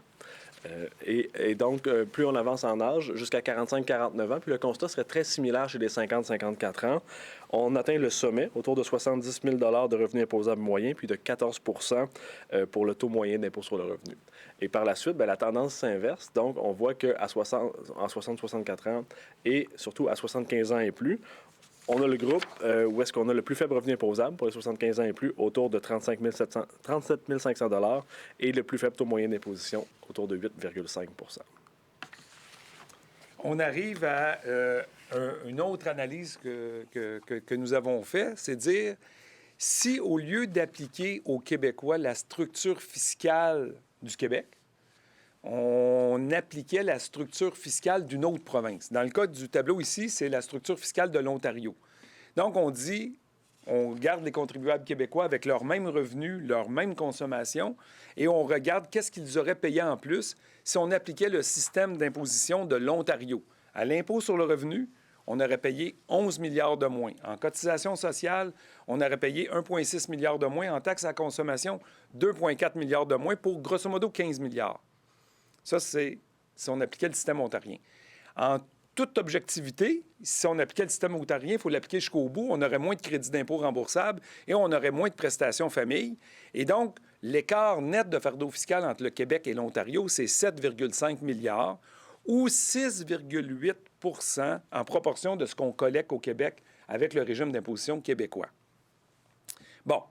Et donc, plus on avance en âge, jusqu'à 45-49 ans, puis le constat serait très similaire chez les 50-54 ans. On atteint le sommet, autour de 70 000 $ de revenus imposables moyens, puis de 14 % pour le taux moyen d'impôt sur le revenu. Et par la suite, la tendance s'inverse. Donc, on voit qu'en 60-64 ans et surtout à 75 ans et plus, on a le groupe où est-ce qu'on a le plus faible revenu imposable pour les 75 ans et plus, autour de 37 500 $ et le plus faible taux moyen d'imposition, autour de 8,5 %. On arrive à une autre analyse que nous avons faite, c'est dire si au lieu d'appliquer aux Québécois la structure fiscale du Québec, on appliquait la structure fiscale d'une autre province. Dans le cas du tableau ici, c'est la structure fiscale de l'Ontario. Donc, on dit, on garde les contribuables québécois avec leurs mêmes revenus, leur même consommation, et on regarde qu'est-ce qu'ils auraient payé en plus si on appliquait le système d'imposition de l'Ontario. À l'impôt sur le revenu, on aurait payé 11 milliards de moins. En cotisation sociale, on aurait payé 1,6 milliard de moins. En taxes à la consommation, 2,4 milliards de moins pour grosso modo 15 milliards. Ça, c'est si on appliquait le système ontarien. En toute objectivité, si on appliquait le système ontarien, il faut l'appliquer jusqu'au bout. On aurait moins de crédits d'impôt remboursables et on aurait moins de prestations famille. Et donc, l'écart net de fardeau fiscal entre le Québec et l'Ontario, c'est 7,5 milliards ou 6,8 en proportion de ce qu'on collecte au Québec avec le régime d'imposition québécois. Bon,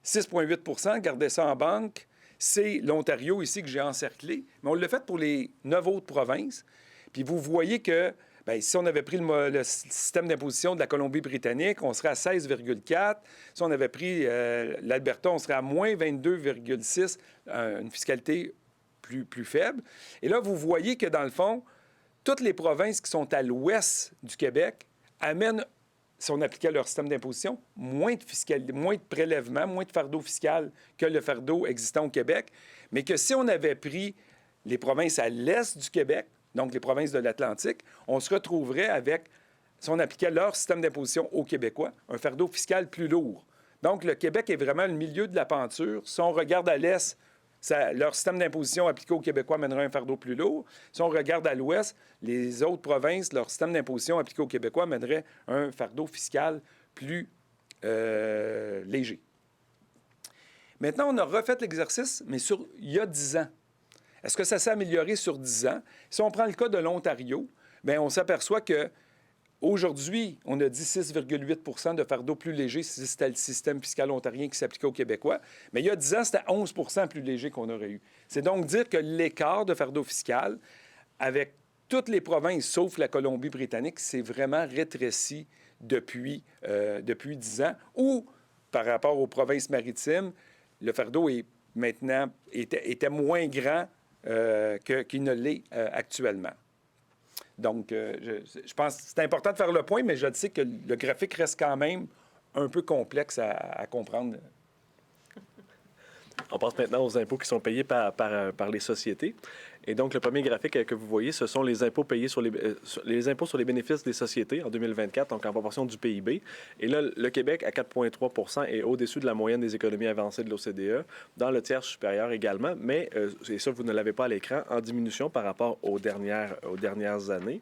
6,8 gardez ça en banque. C'est l'Ontario ici que j'ai encerclé, mais on l'a fait pour les 9 autres provinces. Puis vous voyez que bien, si on avait pris le système d'imposition de la Colombie-Britannique, on serait à 16,4. Si on avait pris l'Alberta, on serait à moins 22,6, une fiscalité plus faible. Et là, vous voyez que dans le fond, toutes les provinces qui sont à l'ouest du Québec amènent, si on appliquait leur système d'imposition, moins de prélèvements, moins de fardeau fiscal que le fardeau existant au Québec, mais que si on avait pris les provinces à l'est du Québec, donc les provinces de l'Atlantique, on se retrouverait avec, si on appliquait leur système d'imposition aux Québécois, un fardeau fiscal plus lourd. Donc le Québec est vraiment le milieu de la peinture. Si on regarde à l'est, leur système d'imposition appliqué aux Québécois mènerait un fardeau plus lourd. Si on regarde à l'ouest, les autres provinces, leur système d'imposition appliqué aux Québécois mènerait un fardeau fiscal plus léger. Maintenant, on a refait l'exercice, mais il y a 10 ans. Est-ce que ça s'est amélioré sur 10 ans? Si on prend le cas de l'Ontario, bien, on s'aperçoit que aujourd'hui, on a dit 6,8 de fardeau plus léger si c'était le système fiscal ontarien qui s'appliquait aux Québécois. Mais il y a 10 ans, c'était 11 plus léger qu'on aurait eu. C'est donc dire que l'écart de fardeau fiscal avec toutes les provinces, sauf la Colombie-Britannique, s'est vraiment rétréci depuis 10 ans. Ou, par rapport aux provinces maritimes, le fardeau est maintenant était moins grand qu'il ne l'est actuellement. Donc, je pense que c'est important de faire le point, mais je sais que le graphique reste quand même un peu complexe à comprendre. On passe maintenant aux impôts qui sont payés par les sociétés. Et donc, le premier graphique que vous voyez, ce sont les impôts payés les impôts sur les bénéfices des sociétés en 2024, donc en proportion du PIB. Et là, le Québec, à 4,3 est au-dessus de la moyenne des économies avancées de l'OCDE, dans le tiers supérieur également, mais, et ça, vous ne l'avez pas à l'écran, en diminution par rapport aux dernières années.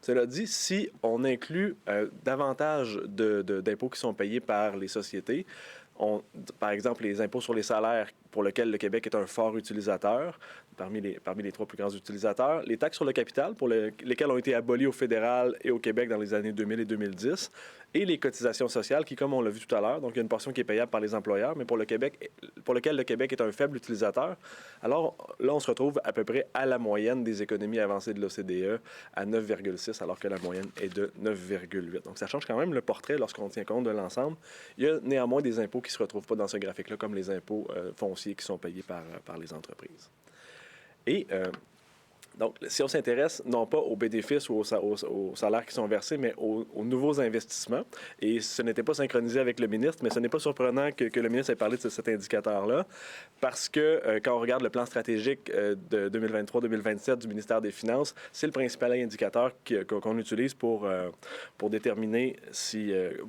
Cela dit, si on inclut davantage d'impôts qui sont payés par les sociétés, par exemple, les impôts sur les salaires pour lesquels le Québec est un fort utilisateur, parmi les 3 plus grands utilisateurs, les taxes sur le capital pour lesquelles ont été abolies au fédéral et au Québec dans les années 2000 et 2010, et les cotisations sociales qui, comme on l'a vu tout à l'heure, donc il y a une portion qui est payable par les employeurs, mais pour lequel le Québec est un faible utilisateur. Alors là, on se retrouve à peu près à la moyenne des économies avancées de l'OCDE à 9,6, alors que la moyenne est de 9,8. Donc ça change quand même le portrait lorsqu'on tient compte de l'ensemble. Il y a néanmoins des impôts qui ne se retrouvent pas dans ce graphique-là, comme les impôts fonciers qui sont payés par les entreprises. Et donc, si on s'intéresse non pas aux bénéfices ou aux salaires qui sont versés, mais aux nouveaux investissements, et ce n'était pas synchronisé avec le ministre, mais ce n'est pas surprenant que le ministre ait parlé de cet indicateur-là, parce que quand on regarde le plan stratégique de 2023-2027 du ministère des Finances, c'est le principal indicateur qu'on utilise pour déterminer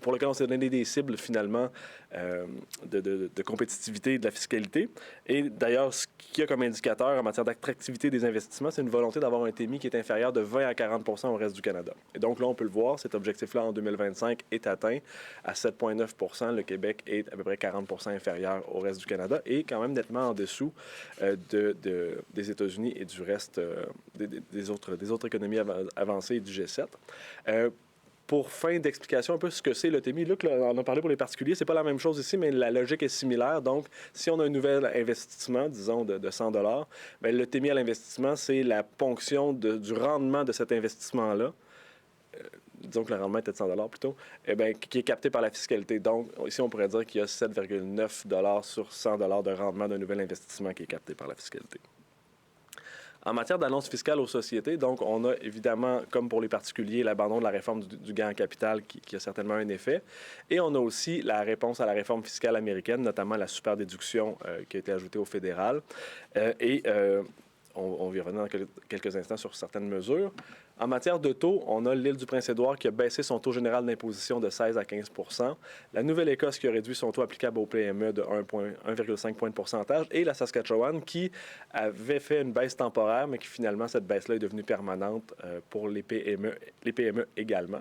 pour lequel on s'est donné des cibles, finalement, de compétitivité de la fiscalité. Et d'ailleurs, ce qu'il y a comme indicateur en matière d'attractivité des investissements, c'est une volonté d'avoir un TMI qui est inférieur de 20 à 40 au reste du Canada. Et donc là, on peut le voir, cet objectif-là en 2025 est atteint à 7,9 Le Québec est à peu près 40 inférieur au reste du Canada et quand même nettement en dessous des États-Unis et du reste des autres économies avancées et du G7. Pour fin d'explication un peu ce que c'est le TMI, Luc on a parlé pour les particuliers, c'est pas la même chose ici, mais la logique est similaire. Donc, si on a un nouvel investissement, disons, de 100 $, bien, le TMI à l'investissement, c'est la ponction du rendement de cet investissement-là. Disons que le rendement était de 100 plutôt, eh bien, qui est capté par la fiscalité. Donc, ici, on pourrait dire qu'il y a 7,9 sur 100 $ de rendement d'un nouvel investissement qui est capté par la fiscalité. En matière d'annonce fiscale aux sociétés, donc, on a évidemment, comme pour les particuliers, l'abandon de la réforme du gain en capital qui a certainement un effet. Et on a aussi la réponse à la réforme fiscale américaine, notamment la superdéduction qui a été ajoutée au fédéral. on va y revenir dans quelques instants sur certaines mesures. En matière de taux, on a l'île du Prince-Édouard qui a baissé son taux général d'imposition de 16 à 15 %. La Nouvelle-Écosse qui a réduit son taux applicable aux PME de 1,5 point de pourcentage. Et la Saskatchewan qui avait fait une baisse temporaire, mais qui finalement, cette baisse-là est devenue permanente pour les PME également.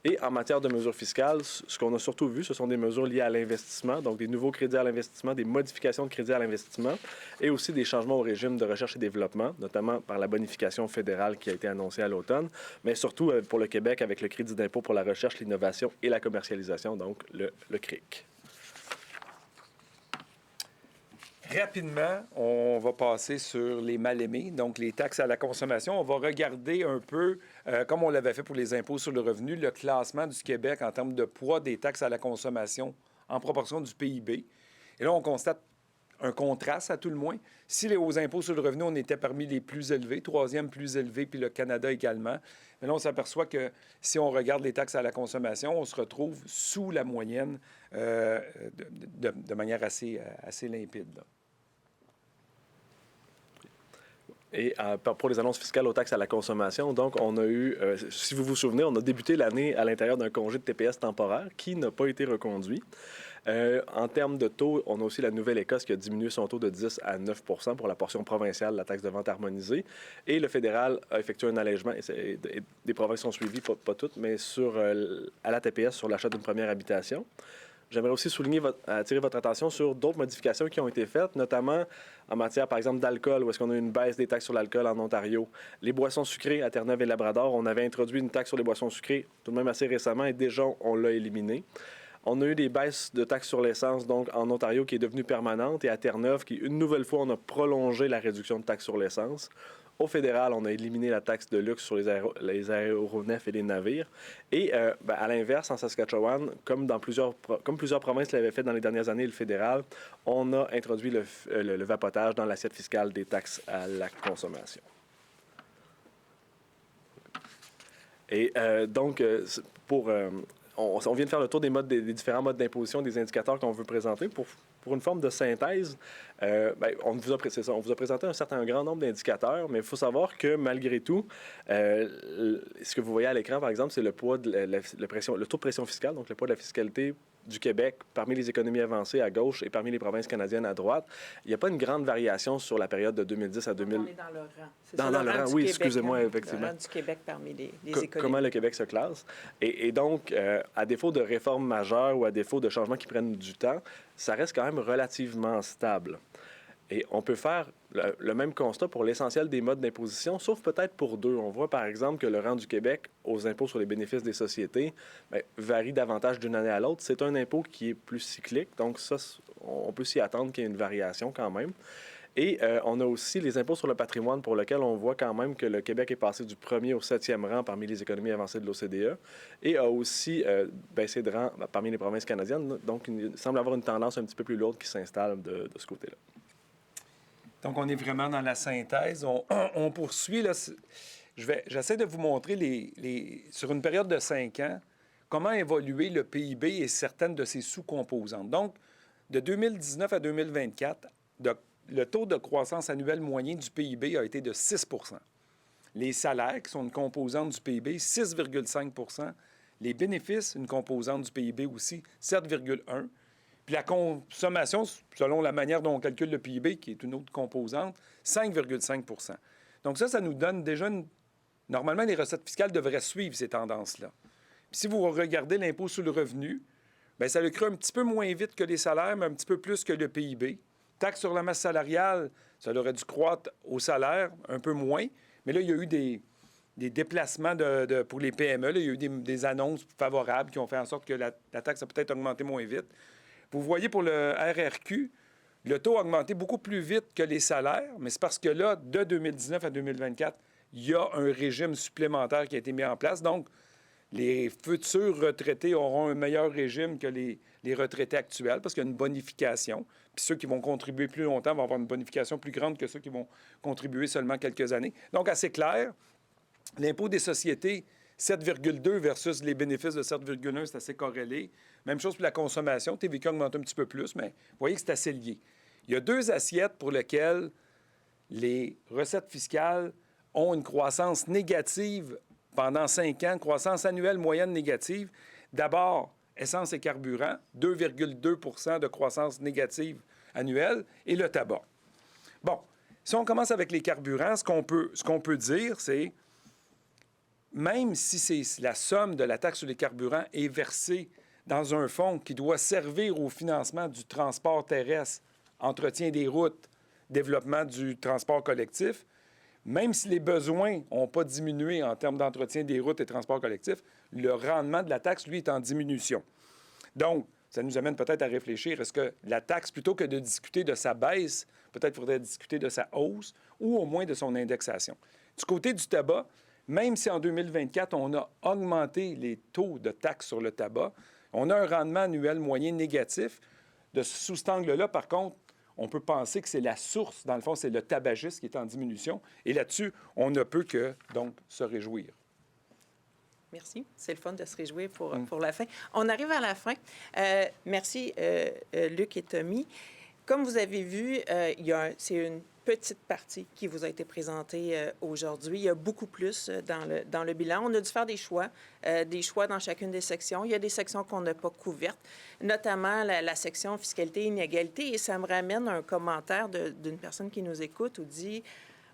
Et en matière de mesures fiscales, ce qu'on a surtout vu, ce sont des mesures liées à l'investissement, donc des nouveaux crédits à l'investissement, des modifications de crédits à l'investissement et aussi des changements au régime de recherche et développement, notamment par la bonification fédérale qui a été annoncée à l'automne, mais surtout pour le Québec avec le crédit d'impôt pour la recherche, l'innovation et la commercialisation, donc le CRIC. Rapidement, on va passer sur les mal-aimés, donc les taxes à la consommation. On va regarder un peu, comme on l'avait fait pour les impôts sur le revenu, le classement du Québec en termes de poids des taxes à la consommation en proportion du PIB. Et là, on constate un contraste à tout le moins. Si aux impôts sur le revenu, on était parmi les plus élevés, troisième plus élevé, puis le Canada également. Mais là, on s'aperçoit que si on regarde les taxes à la consommation, on se retrouve sous la moyenne de manière assez limpide, là. Et pour les annonces fiscales aux taxes à la consommation, donc on a eu, si vous vous souvenez, on a débuté l'année à l'intérieur d'un congé de TPS temporaire qui n'a pas été reconduit. En termes de taux, on a aussi la Nouvelle-Écosse qui a diminué son taux de 10 à 9 % pour la portion provinciale de la taxe de vente harmonisée. Et le fédéral a effectué un allègement, et des provinces sont suivies, pas toutes, mais à la TPS sur l'achat d'une première habitation. J'aimerais aussi attirer votre attention sur d'autres modifications qui ont été faites, notamment en matière, par exemple, d'alcool, où est-ce qu'on a eu une baisse des taxes sur l'alcool en Ontario. Les boissons sucrées à Terre-Neuve et Labrador, on avait introduit une taxe sur les boissons sucrées tout de même assez récemment et déjà, on l'a éliminée. On a eu des baisses de taxes sur l'essence, donc en Ontario, qui est devenue permanente, et à Terre-Neuve, qui, une nouvelle fois, on a prolongé la réduction de taxes sur l'essence. Au fédéral, on a éliminé la taxe de luxe sur les aéronefs et les navires. Et à l'inverse, en Saskatchewan, comme plusieurs provinces l'avaient fait dans les dernières années, le fédéral, on a introduit le vapotage dans l'assiette fiscale des taxes à la consommation. Et on vient de faire le tour des différents modes d'imposition, des indicateurs qu'on veut présenter. Pour une forme de synthèse, on vous a présenté un grand nombre d'indicateurs, mais il faut savoir que malgré tout, ce que vous voyez à l'écran, par exemple, c'est le poids de le taux de pression fiscale, donc le poids de la fiscalité du Québec parmi les économies avancées à gauche et parmi les provinces canadiennes à droite. Il n'y a pas une grande variation sur la période de 2010 à 2000. On est dans le rang. C'est dans ça, le rang, oui, excusez-moi, effectivement. Le rang du Québec parmi les économies. Comment le Québec se classe. Et donc, à défaut de réformes majeures ou à défaut de changements qui prennent du temps, ça reste quand même relativement stable. Et on peut faire le même constat pour l'essentiel des modes d'imposition, sauf peut-être pour deux. On voit par exemple que le rang du Québec aux impôts sur les bénéfices des sociétés varie davantage d'une année à l'autre. C'est un impôt qui est plus cyclique, donc ça, on peut s'y attendre qu'il y ait une variation quand même. Et on a aussi les impôts sur le patrimoine pour lequel on voit quand même que le Québec est passé du 1er au 7e rang parmi les économies avancées de l'OCDE et a aussi baissé de rang parmi les provinces canadiennes. Donc, il semble avoir une tendance un petit peu plus lourde qui s'installe de ce côté-là. Donc, on est vraiment dans la synthèse. On poursuit. Là, j'essaie de vous montrer, sur une période de 5 ans, comment a évolué le PIB et certaines de ses sous-composantes. Donc, de 2019 à 2024, le taux de croissance annuelle moyen du PIB a été de 6 %. Les salaires, qui sont une composante du PIB, 6,5 %. Les bénéfices, une composante du PIB aussi, 7,1 %. Puis la consommation, selon la manière dont on calcule le PIB, qui est une autre composante, 5,5 %. Donc ça nous donne déjà Normalement, les recettes fiscales devraient suivre ces tendances-là. Puis si vous regardez l'impôt sur le revenu, bien, ça le crée un petit peu moins vite que les salaires, mais un petit peu plus que le PIB. Taxe sur la masse salariale, ça aurait dû croître au salaire, un peu moins. Mais là, il y a eu des déplacements pour les PME. Là, il y a eu des annonces favorables qui ont fait en sorte que la taxe a peut-être augmenté moins vite. Vous voyez, pour le RRQ, le taux a augmenté beaucoup plus vite que les salaires, mais c'est parce que là, de 2019 à 2024, il y a un régime supplémentaire qui a été mis en place. Donc, les futurs retraités auront un meilleur régime que les retraités actuels parce qu'il y a une bonification. Puis ceux qui vont contribuer plus longtemps vont avoir une bonification plus grande que ceux qui vont contribuer seulement quelques années. Donc, assez clair, l'impôt des sociétés, 7,2 versus les bénéfices de 7,1, c'est assez corrélé. Même chose pour la consommation. TVQ augmente un petit peu plus, mais vous voyez que c'est assez lié. Il y a deux assiettes pour lesquelles les recettes fiscales ont une croissance négative pendant 5 ans, croissance annuelle moyenne négative. D'abord, essence et carburant, 2,2 de croissance négative annuelle, et le tabac. Bon, si on commence avec les carburants, ce qu'on peut dire, c'est, même si la somme de la taxe sur les carburants est versée dans un fonds qui doit servir au financement du transport terrestre, entretien des routes, développement du transport collectif, même si les besoins n'ont pas diminué en termes d'entretien des routes et transport collectif, le rendement de la taxe, lui, est en diminution. Donc, ça nous amène peut-être à réfléchir, est-ce que la taxe, plutôt que de discuter de sa baisse, peut-être faudrait discuter de sa hausse ou au moins de son indexation. Du côté du tabac, même si en 2024, on a augmenté les taux de taxes sur le tabac, on a un rendement annuel moyen négatif. Sous cet angle-là, par contre, on peut penser que c'est la source, dans le fond, c'est le tabagisme qui est en diminution. Et là-dessus, on ne peut que, donc, se réjouir. Merci. C'est le fun de se réjouir pour la fin. On arrive à la fin. Merci, Luc et Tommy. Comme vous avez vu, c'est une petite partie qui vous a été présentée aujourd'hui. Il y a beaucoup plus dans le bilan. On a dû faire des choix dans chacune des sections. Il y a des sections qu'on n'a pas couvertes, notamment la section fiscalité et inégalité. Et ça me ramène à un commentaire d'une personne qui nous écoute où dit,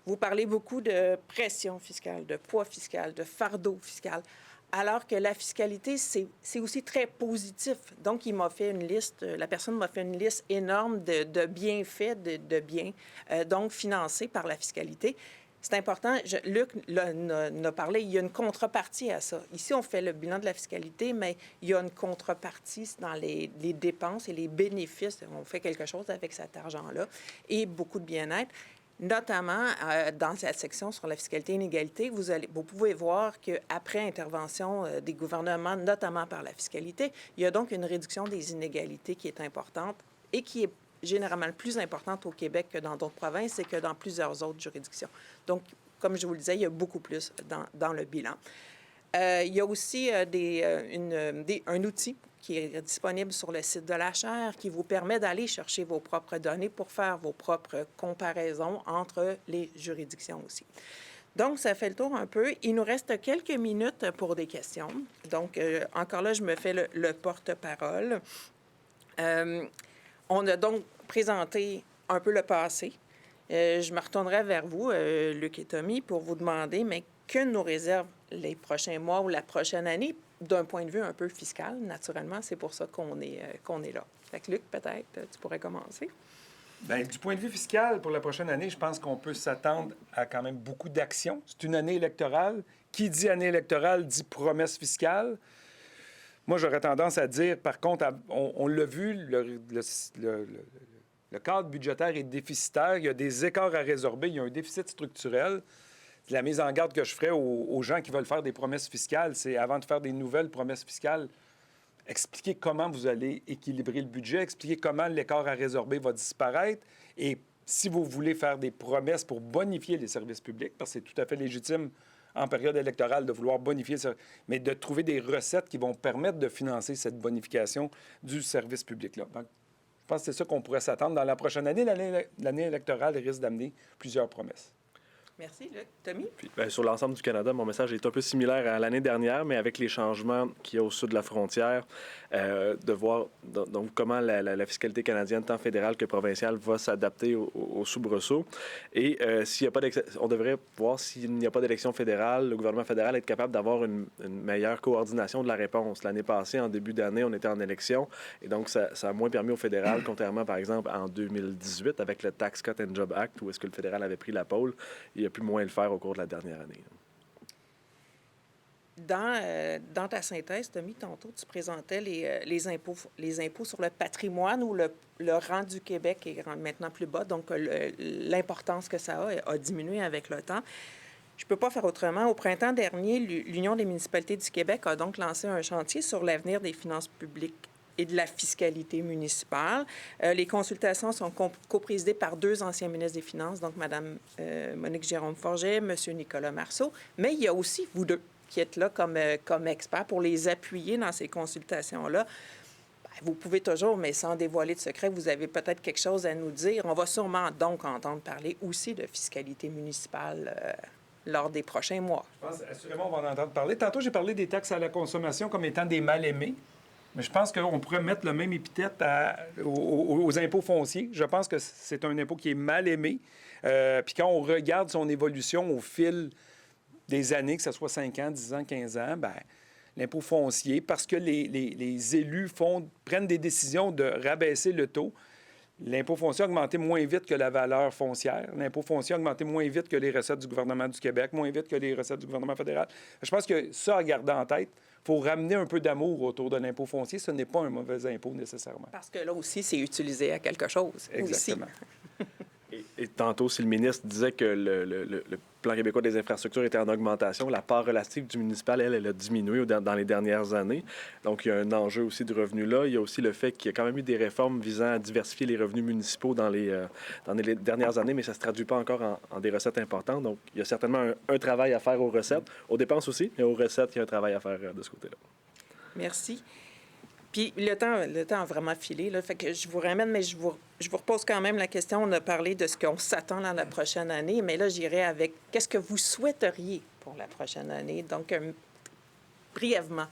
vous parlez beaucoup de pression fiscale, de poids fiscal, de fardeau fiscal. Alors que la fiscalité, c'est aussi très positif. Donc, la personne m'a fait une liste énorme de bienfaits, de biens, donc financés par la fiscalité. C'est important, Luc l'a parlé, il y a une contrepartie à ça. Ici, on fait le bilan de la fiscalité, mais il y a une contrepartie dans les dépenses et les bénéfices. On fait quelque chose avec cet argent-là et beaucoup de bien-être. Notamment, dans cette section sur la fiscalité et l'inégalité, vous pouvez voir qu'après intervention des gouvernements, notamment par la fiscalité, il y a donc une réduction des inégalités qui est importante et qui est généralement plus importante au Québec que dans d'autres provinces et que dans plusieurs autres juridictions. Donc, comme je vous le disais, il y a beaucoup plus dans le bilan. Il y a aussi un outil qui est disponible sur le site de la Chaire qui vous permet d'aller chercher vos propres données pour faire vos propres comparaisons entre les juridictions aussi. Donc, ça fait le tour un peu. Il nous reste quelques minutes pour des questions. Donc, encore là, je me fais le porte-parole. On a donc présenté un peu le passé. Je me retournerai vers vous, Luc et Tommy, pour vous demander, mais que nous réservent les prochains mois ou la prochaine année d'un point de vue un peu fiscal, naturellement. C'est pour ça qu'on est là. Fait que Luc, peut-être, tu pourrais commencer. Bien, du point de vue fiscal, pour la prochaine année, je pense qu'on peut s'attendre à quand même beaucoup d'actions. C'est une année électorale. Qui dit année électorale dit promesse fiscale. Moi, j'aurais tendance à dire, par contre, on l'a vu, le cadre budgétaire est déficitaire. Il y a des écarts à résorber. Il y a un déficit structurel. La mise en garde que je ferais aux gens qui veulent faire des promesses fiscales, c'est avant de faire des nouvelles promesses fiscales, expliquer comment vous allez équilibrer le budget, expliquer comment l'écart à résorber va disparaître. Et si vous voulez faire des promesses pour bonifier les services publics, parce que c'est tout à fait légitime en période électorale de vouloir bonifier, mais de trouver des recettes qui vont permettre de financer cette bonification du service public-là. Donc, je pense que c'est ça qu'on pourrait s'attendre. Dans la prochaine année, l'année électorale risque d'amener plusieurs promesses. Merci, Luc. Tommy? Puis, sur l'ensemble du Canada, mon message est un peu similaire à l'année dernière, mais avec les changements qu'il y a au sud de la frontière, de voir donc comment la fiscalité canadienne, tant fédérale que provinciale, va s'adapter au soubresaut. Et on devrait voir s'il n'y a pas d'élection fédérale, le gouvernement fédéral être capable d'avoir une meilleure coordination de la réponse. L'année passée, en début d'année, on était en élection, et donc ça a moins permis au fédéral, contrairement, par exemple, en 2018, avec le Tax Cut and Job Act, où est-ce que le fédéral avait pris la pôle. Il a pu moins le faire au cours de la dernière année. Dans ta synthèse, Tommy, tantôt, tu présentais les impôts sur le patrimoine où le rang du Québec est maintenant plus bas, donc l'importance que ça a diminué avec le temps. Je ne peux pas faire autrement. Au printemps dernier, l'Union des municipalités du Québec a donc lancé un chantier sur l'avenir des finances publiques et de la fiscalité municipale. Les consultations sont coprésidées par 2 anciens ministres des Finances, donc Mme Monique Jérôme-Forget, M. Nicolas Marceau, mais il y a aussi vous deux qui êtes là comme experts pour les appuyer dans ces consultations-là. vous pouvez toujours, mais sans dévoiler de secret, vous avez peut-être quelque chose à nous dire. On va sûrement donc entendre parler aussi de fiscalité municipale lors des prochains mois. Je pense assurément on va en entendre parler. Tantôt, j'ai parlé des taxes à la consommation comme étant des mal-aimés. Mais je pense qu'on pourrait mettre le même épithète aux impôts fonciers. Je pense que c'est un impôt qui est mal aimé. Puis quand on regarde son évolution au fil des années, que ce soit 5 ans, 10 ans, 15 ans, bien, l'impôt foncier, parce que les élus prennent des décisions de rabaisser le taux, l'impôt foncier a augmenté moins vite que la valeur foncière. L'impôt foncier a augmenté moins vite que les recettes du gouvernement du Québec, moins vite que les recettes du gouvernement fédéral. Je pense que ça, à garder en tête, il faut ramener un peu d'amour autour de l'impôt foncier. Ce n'est pas un mauvais impôt nécessairement. Parce que là aussi, c'est utilisé à quelque chose. Exactement. Aussi. Et tantôt, si le ministre disait que le plan québécois des infrastructures était en augmentation, la part relative du municipal, elle a diminué dans les dernières années. Donc, il y a un enjeu aussi de revenu là. Il y a aussi le fait qu'il y a quand même eu des réformes visant à diversifier les revenus municipaux dans les dernières années, mais ça ne se traduit pas encore en des recettes importantes. Donc, il y a certainement un travail à faire aux recettes, aux dépenses aussi, mais aux recettes, il y a un travail à faire de ce côté-là. Merci. Puis le temps a vraiment filé, là, fait que je vous ramène, mais je vous repose quand même la question. On a parlé de ce qu'on s'attend dans la prochaine année, mais là, j'irai avec qu'est-ce que vous souhaiteriez pour la prochaine année? Donc, brièvement,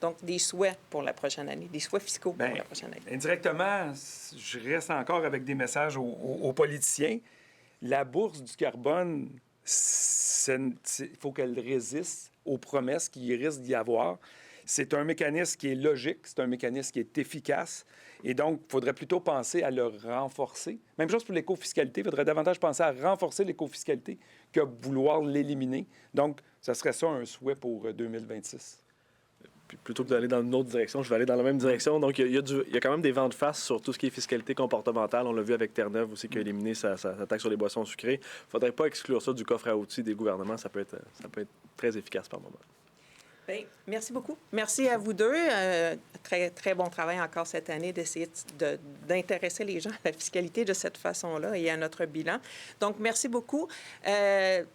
donc des souhaits pour la prochaine année, des souhaits fiscaux pour la prochaine année. Indirectement, je reste encore avec des messages aux politiciens. La bourse du carbone, il faut qu'elle résiste aux promesses qu'il risque d'y avoir. C'est un mécanisme qui est logique, c'est un mécanisme qui est efficace. Et donc, il faudrait plutôt penser à le renforcer. Même chose pour l'écofiscalité. Il faudrait davantage penser à renforcer l'écofiscalité que vouloir l'éliminer. Donc, ce serait ça un souhait pour 2026. Puis plutôt que d'aller dans une autre direction, je vais aller dans la même direction. Donc, il y a quand même des vents de face sur tout ce qui est fiscalité comportementale. On l'a vu avec Terre-Neuve aussi, qui a éliminé sa taxe sur les boissons sucrées. Il ne faudrait pas exclure ça du coffre à outils des gouvernements. Ça peut être très efficace par moment. Bien, merci beaucoup. Merci à vous deux. Très, très bon travail encore cette année d'essayer d'intéresser les gens à la fiscalité de cette façon-là et à notre bilan. Donc, merci beaucoup.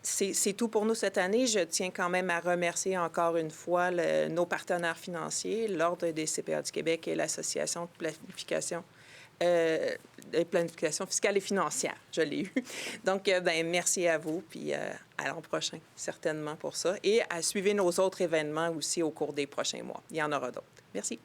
C'est tout pour nous cette année. Je tiens quand même à remercier encore une fois nos partenaires financiers, l'Ordre des CPA du Québec et l'Association de planification fiscale et financière. Je l'ai eu. Donc, merci à vous, puis à l'an prochain, certainement pour ça. Et à suivre nos autres événements aussi au cours des prochains mois. Il y en aura d'autres. Merci.